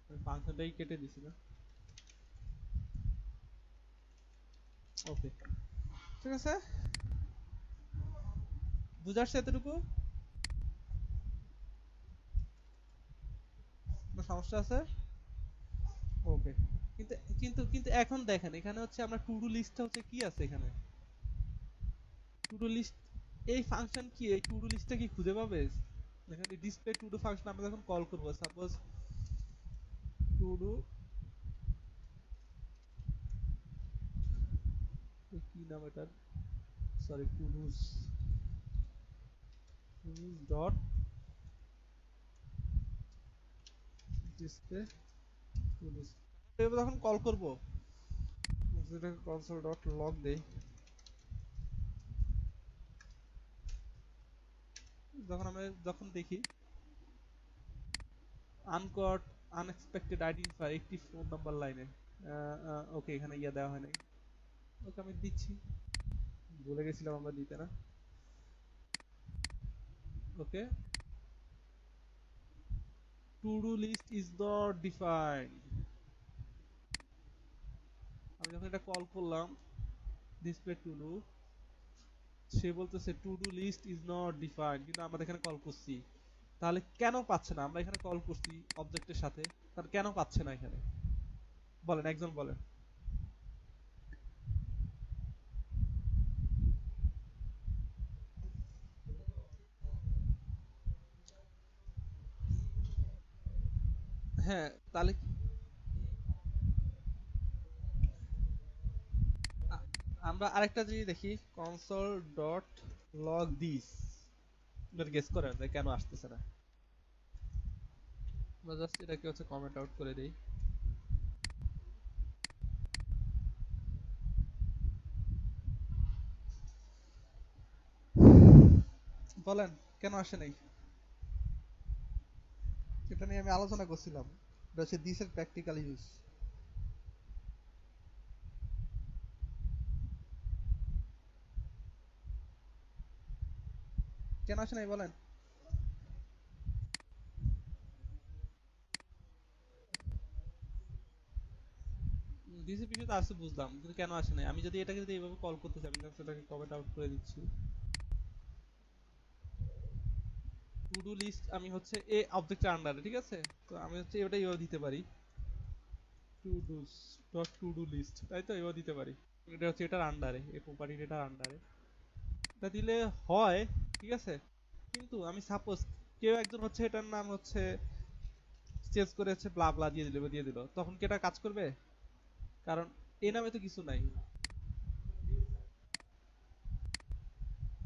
A: আমি ফাংশনটাই কেটে দিছি না, ওকে, ঠিক আছে, বুঝে আসছে এতটুকু? কোনো সমস্যা আছে? ওকে। কিন্তু কিন্তু কিন্তু এখন দেখেন, এখানে হচ্ছে আমরা টু ডু লিস্টটা হচ্ছে কি আছে এখানে, টু ডু লিস্ট, এই ফাংশন কি এই টু ডু লিস্টটা কি খুঁজে পাবে? এখানে ডিসপ্লে টু ডু ফাংশন আমরা যখন কল করব, সাপোজ টু ডু, কি নাম এটার, sorry, two dos, dot display two display যখন কল করব যেটাকে কনসোল ডট লগ দেই, যখন দেখি আনকট আনএক্সপেক্টেড আইডেন্টিফায়ার একটি ফোন নাম্বার লাইনে, ওকে এখানে ইয়া দেওয়া হয় নাই, ওকে আমি দিচ্ছি, ভুলে গেছিলাম আমরা দিতে না। Okay, to do list is not defined. আমি যখন এটা কল করলাম ডিসপ্লে টু ডু, সে বলতেছে to do list is not defined, কিন্তু আমরা এখানে কল করছি, তাহলে কেন পাচ্ছে না? আমরা এখানে কল করছি অবজেক্টের সাথে, তাহলে কেন পাচ্ছে না এখানে? বলেন, একজন বলেন। হ্যাঁ, তাহলে আমরা আরেকটা জিনিস দেখি, console dot log this, guess করেন যে কেন আসতেছে না। আমরা জাস্ট এটাকে হচ্ছে কমেন্ট আউট করে দেই। বলেন কেন আসে নাই? এটা নিয়ে আমি আলোচনা করছিলাম, এটা হচ্ছে দিসের প্র্যাকটিক্যাল ইউজ। কেন আসে নাই বলেন? দিসের বিষয়টা আসছে বুঝলাম, কিন্তু কেন আসে নাই? আমি যদি এটাকে যদি এইভাবে কল করতে চাই, আমি জাস্ট এটাকে কমেন্ট আউট করে দিচ্ছি। টু ডু লিস্ট আমি হচ্ছে এ অবজেক্টের আন্ডারে, ঠিক আছে? তো আমি হচ্ছে এটা এইভাবে দিতে পারি, to dos dot to do list, তাই তো এইভাবে দিতে পারি। এটা হচ্ছে এটার আন্ডারে, এই প্রপার্টির এটার আন্ডারে এটা দিলে হয়, ঠিক আছে। কিন্তু আমি সাপোজ কেউ একজন হচ্ছে এটার নাম হচ্ছে চেঞ্জ করে হচ্ছে ব্লা ব্লা দিয়ে দিল, তখন কি এটা কাজ করবে? কারণ এই নামে তো কিছু নাই।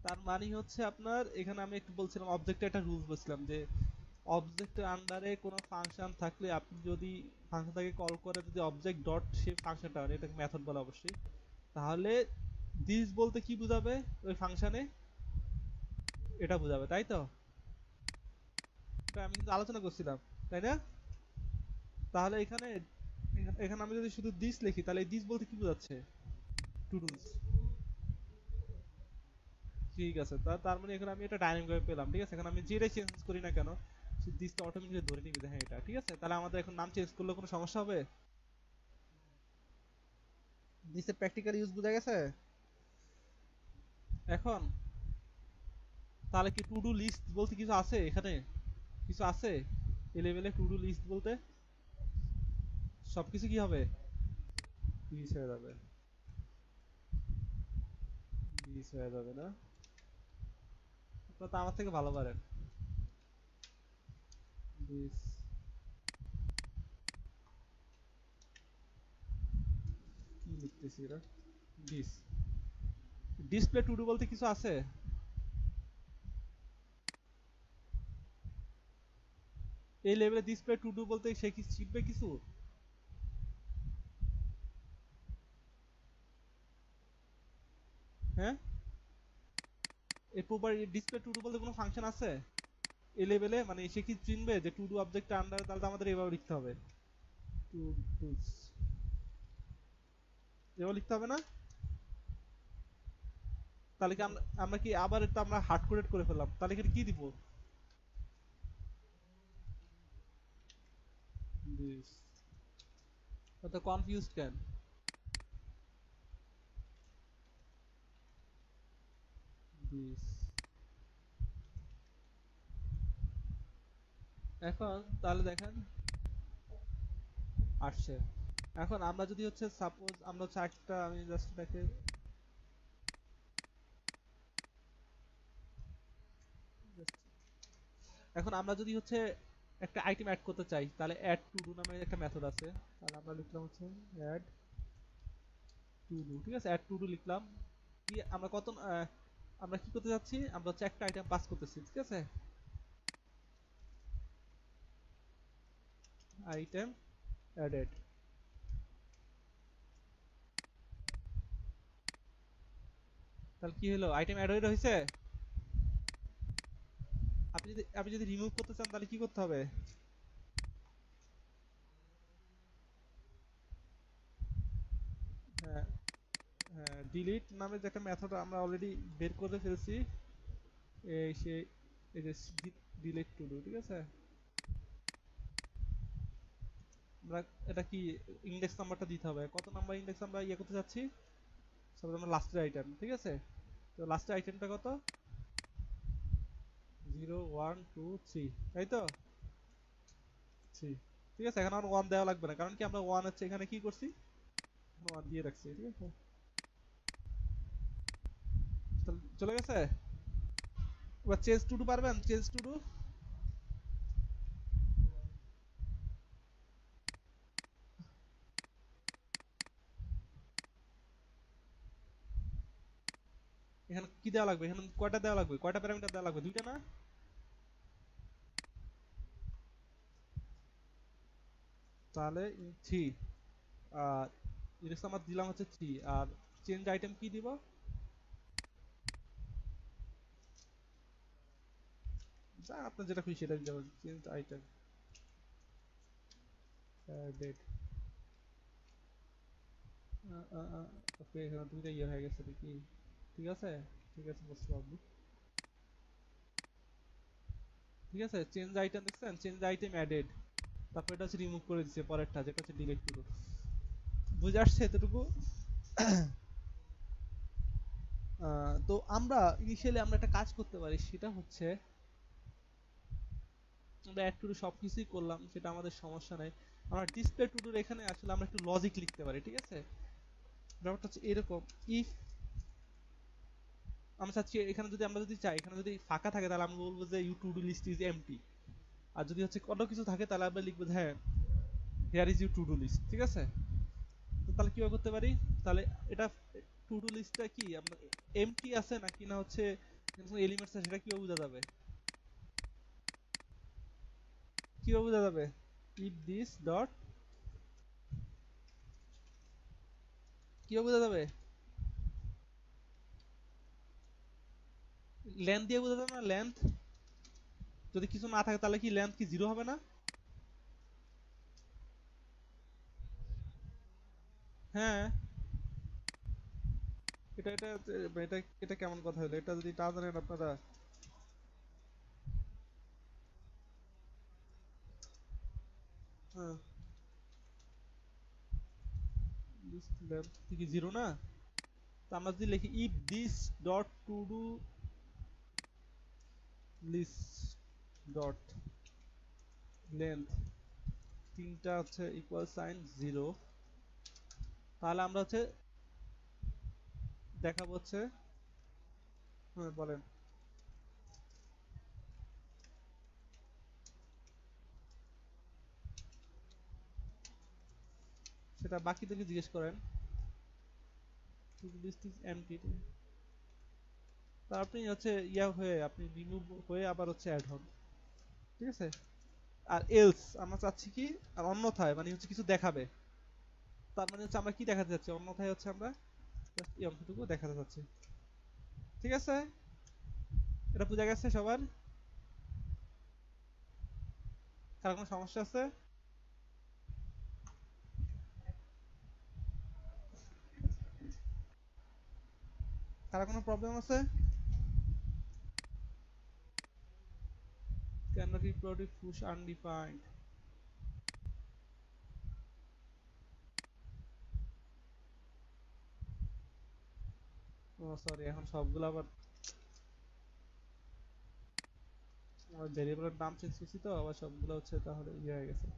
A: তার মানে হচ্ছে আপনার এখানে আমি একটু বলছিলাম অবজেক্টে একটা রুলস বলছিলাম যে অবজেক্টের আন্ডারে কোনো ফাংশন থাকলে আপনি যদি ফাংশনটাকে কল করে যদি অবজেক্ট ডট সে ফাংশনটা, এটাকে মেথড বলে অবশ্যই, তাহলে দিস বলতে কি বুঝাবে ওই ফাংশনে? এটা বুঝাবে, তাই তো? এটা আমি কিন্তু আলোচনা করছিলাম, তাই না? তাহলে এখানে এখানে আমি যদি শুধু দিস লিখি, তাহলে দিস বলতে কি বোঝাচ্ছে? টু ডুস। ঠিক আছে, তার মানে এখানে আমি এটা ডাইনামিক ভাবে পেলাম, ঠিক আছে? এখন আমি যেটাই চেঞ্জ করি না কেন দিসটা অটোমেটিক্যালি ধরে নিবে যে হ্যাঁ এটা ঠিক আছে। তাহলে আমাদের এখন নাম চেঞ্জ করলে কোনো সমস্যা হবে? দিসের প্র্যাকটিক্যাল ইউজ বোঝা গেছে এখন? তাহলে কি টু ডু লিস্ট বলতে কিছু আছে এখানে? কিছু আছে এই লেভেলে টু ডু লিস্ট বলতে? সবকিছু কি হবে? দিস হয়ে যাবে। দিস হয়ে যাবে না? আপনারা তো আমার থেকে ভালো পারেন। দিস কি লিখতেছি এটা? দিস ডিসপ্লে টু ডু বলতে কিছু আছে? এই লেভেলে ডিসপ্লে টু ডু বলতে সে কি শিখবে কিছু? হ্যাঁ, এই প্রপার ডিসপ্লে টু ডু বলতে কোনো ফাংশন আছে এই লেভেলে? মানে সে কি চিনবে যে টু ডু অবজেক্ট আন্ডার, তাহলে তো আমাদের এভাবে লিখতে হবে, টু ডুস, এভাবে লিখতে হবে না? তাহলে কি আমরা আমরা কি আবার এটা আমরা হার্ড কোডেড করে ফেললাম, তাহলে এখানে কি দিব? দিস, তো কনফিউজড কেন? দিস, এখন তাহলে দেখেন আসছে। এখন আমরা যদি হচ্ছে সাপোজ আমরা হচ্ছে একটা, আমি জাস্ট এটাকে এখন আমরা যদি হচ্ছে একটা আইটেম অ্যাড করতে চাই, তাহলে অ্যাড টু ডু নামে একটা মেথড আছে, তাহলে আমরা লিখলাম হচ্ছে অ্যাড টু ডু, ঠিক আছে? অ্যাড টু ডু লিখলাম, কি আমরা কত আমরা কি করতে যাচ্ছি, আমরা হচ্ছে একটা আইটেম পাস করতেছি, ঠিক আছে? Item added. তাহলে কি হলো, আইটেম অ্যাড হয়েছে। আপনি যদি রিমুভ করতে চান তাহলে কি করতে হবে? হ্যাঁ, হ্যাঁ, ডিলিট নামে যে একটা মেথড আমরা অলরেডি বের করে ফেলছি। এই সে এই যে ডিলিট টু ডু, ঠিক আছে? আমরা এটা কি ইন্ডেক্স নাম্বারটা দিতে হবে, কত নাম্বার ইন্ডেক্স আমরা ইয়ে করতে যাচ্ছি। সাপোজ আমরা লাস্টের আইটেম, ঠিক আছে? তো লাস্টের আইটেমটা কত? 0 1 2 3, তাই তো? 3, ঠিক আছে। এখন আর 1 দেওয়া লাগবে না, কারণ কি আমরা 1 হচ্ছে এখানে কি করছি, 1 দিয়ে রাখছি, ঠিক আছে? চলে গেছে। এবার চেঞ্জ টু ডু পারবেন, চেঞ্জ টু ডু। এখানে কি দেওয়া লাগবে, এখানে কয়টা দেওয়া লাগবে, কয়টা প্যারামিটার দেওয়া লাগবে, দুইটা না? তাহলে 3, আর ইন্ডেক্স নাম্বার দিলাম হচ্ছে 3, আর চেঞ্জ আইটেম কি দিব? যা আপনার যেটা খুশি সেটা দিতে পারেন, চেঞ্জ আইটেম ডেট। ওকে, এখানে দুইটা ইয়ে হয়ে গেছে নাকি? ঠিক আছে, ঠিক আছে, বুঝতে পারবো। ঠিক আছে, চেঞ্জ আইটেম দেখছেন, চেঞ্জ আইটেম অ্যাডেড। তারপর এটা হচ্ছে রিমুভ করে দিচ্ছে পরেরটা, যেটা হচ্ছে ডিলিট টু ডু। বুঝে আসছে এতটুকু? তো আমরা ইনিশিয়ালি আমরা একটা কাজ করতে পারি, সেটা হচ্ছে আমরা অ্যাড টু ডু সবকিছুই করলাম, সেটা আমাদের সমস্যা নাই। আমরা ডিসপ্লে টু ডুর এখানে আসলে আমরা একটু লজিক লিখতে পারি, ঠিক আছে? ব্যাপারটা হচ্ছে এরকম, ইফ আমরা চাচ্ছি এখানে যদি আমরা যদি চাই এখানে যদি ফাঁকা থাকে তাহলে আমরা বলবো যে you to do list is empty. আর যদি হচ্ছে অন্য কিছু থাকে তাহলে আমরা লিখবো যে হ্যাঁ, here is you to do list, ঠিক আছে? তো তাহলে কিভাবে করতে পারি? তাহলে এটা টু ডু লিস্টটা কি আমরা এমটি আছে নাকি না হচ্ছে এলিমেন্টস আছে, সেটা কিভাবে বোঝা যাবে? কিভাবে বোঝা যাবে? ইফ দিস ডট, কিভাবে বোঝা যাবে? লেন্থ দিয়ে বোঝা যাবে না, লেন্থ। যদি কিছু না থাকে তাহলে কি লেন্থ কি জিরো হবে না? হ্যাঁ। এটা এটা এটা এটা কেমন কথা হলো, এটা যদি তা জানেন আপনারা। হ্যাঁ, লিস্ট লেন্থ কি জিরো না? তো আমরা যদি লিখি if this dot to do list dot length তিনটা হচ্ছে ইকুয়াল সাইন জিরো, তাহলে আমরা হচ্ছে দেখাবো হচ্ছে। হ্যাঁ, বলেন। সেটা বাকিদেরকে জিজ্ঞেস করেন। To do list is empty. তা আপনি হচ্ছে ইয়া হয়ে আপনি রিমুভ হয়ে আবার হচ্ছে অ্যাড হন, ঠিক আছে? আর এলস আমরা চাচ্ছি কি, আর অন্যথায় মানে হচ্ছে কিছু দেখাবে। তার মানে হচ্ছে আমরা কি দেখাতে যাচ্ছি, অন্যথায় হচ্ছে আমরা জাস্ট এই অংশটুকু দেখাতে চাচ্ছি, ঠিক আছে? এটা বোঝা গেছে সবার? কার কোনো সমস্যা আছে? কার কোনো প্রবলেম আছে? cannot reproduce push undefined। ও সরি, এখন সবগুলো আবার ভেরিয়েবলের নাম চেঞ্জ করছি তো আবার সবগুলো হচ্ছে তাহলে ইয়ে হয়ে গেছে।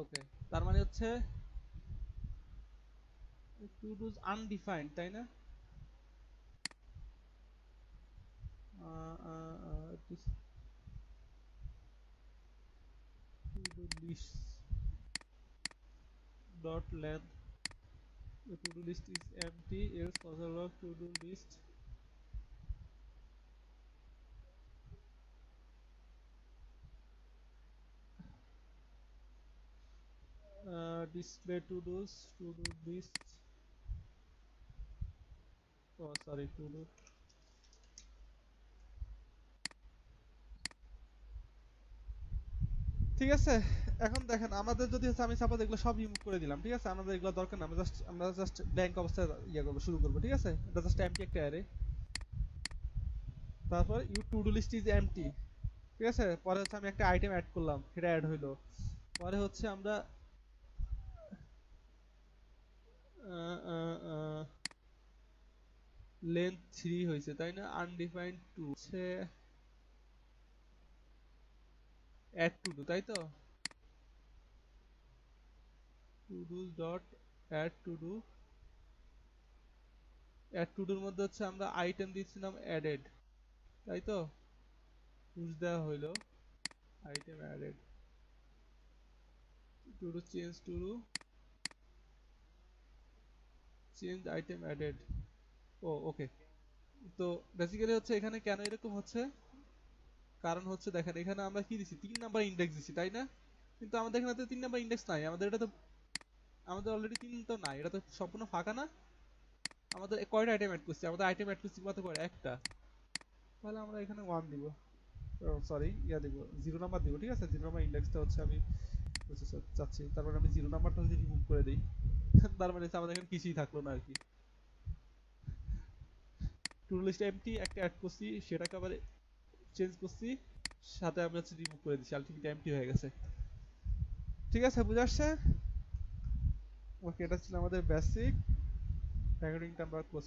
A: ওকে, তার মানে হচ্ছে টু ডুজ আনডিফাইন্ড, তাই না? To do list dot length The to-do list is empty, else console log to-do list. Display to-do list. Oh, sorry, to-do. ঠিক আছে, এখন দেখেন আমাদের যদি হচ্ছে আমি সাপোজ এগুলো সব রিমুভ করে দিলাম, ঠিক আছে, আমাদের এগুলো দরকার না, আমরা জাস্ট ব্ল্যাঙ্ক অবস্থায় ইয়ে করবো, শুরু করবো, ঠিক আছে, এটা জাস্ট এমটি একটা অ্যারে। তারপর you to do list is empty, ঠিক আছে, পরে হচ্ছে আমি একটা আইটেম অ্যাড করলাম, সেটা অ্যাড হইলো। পরে হচ্ছে আমরা লেন্থ 3 হয়েছে তাই না, আনডিফাইন্ড 2 হচ্ছে অ্যাড টু ডু, তাই তো, to do dot add to do. Add to ডুর মধ্যে হচ্ছে আমরা আইটেম দিয়েছিলাম অ্যাডেড, তাই তো, পুশ দেওয়া হইলো, item added, to do change item added. ও ওকে। তো বেসিক্যালি হচ্ছে এখানে কেন এরকম হচ্ছে, কারণ হচ্ছে দেখেন এখানে আমরা কি দিছি, 3 নাম্বার ইন্ডেক্স দিছি তাই না, কিন্তু আমাদের এখানে তো 3 নাম্বার ইন্ডেক্স নাই, আমাদের এটা তো, আমাদের অলরেডি 3 তো নাই, এটা তো সম্পূর্ণ ফাঁকা না। আমাদের কয়টা আইটেম অ্যাড করছি, আমাদের আইটেম অ্যাড করছি কত করে, একটা, তাহলে আমরা এখানে 1 দিব, সরি ইয়া দিব, 0 নাম্বার দিব, ঠিক আছে, 0 নাম্বার ইন্ডেক্সটা হচ্ছে আমি চাচ্ছি, তারপর আমি 0 নাম্বারটা যদি রিমুভ করে দিই, তার মানে হচ্ছে আমাদের এখানে কিছুই থাকলো না আর কি। টু লিস্ট এমটি একটা অ্যাড করছি, সেটাকে আবার চেঞ্জ করছি, সাথে আমি হচ্ছে রিমুভ করে দিচ্ছি, আলটিমেটলি এমটি হয়ে গেছে। ঠিক আছে, বুঝে আসছে। ওকে, এটা ছিল আমাদের বেসিক প্যাকেটিংটা আমরা ক্লোজ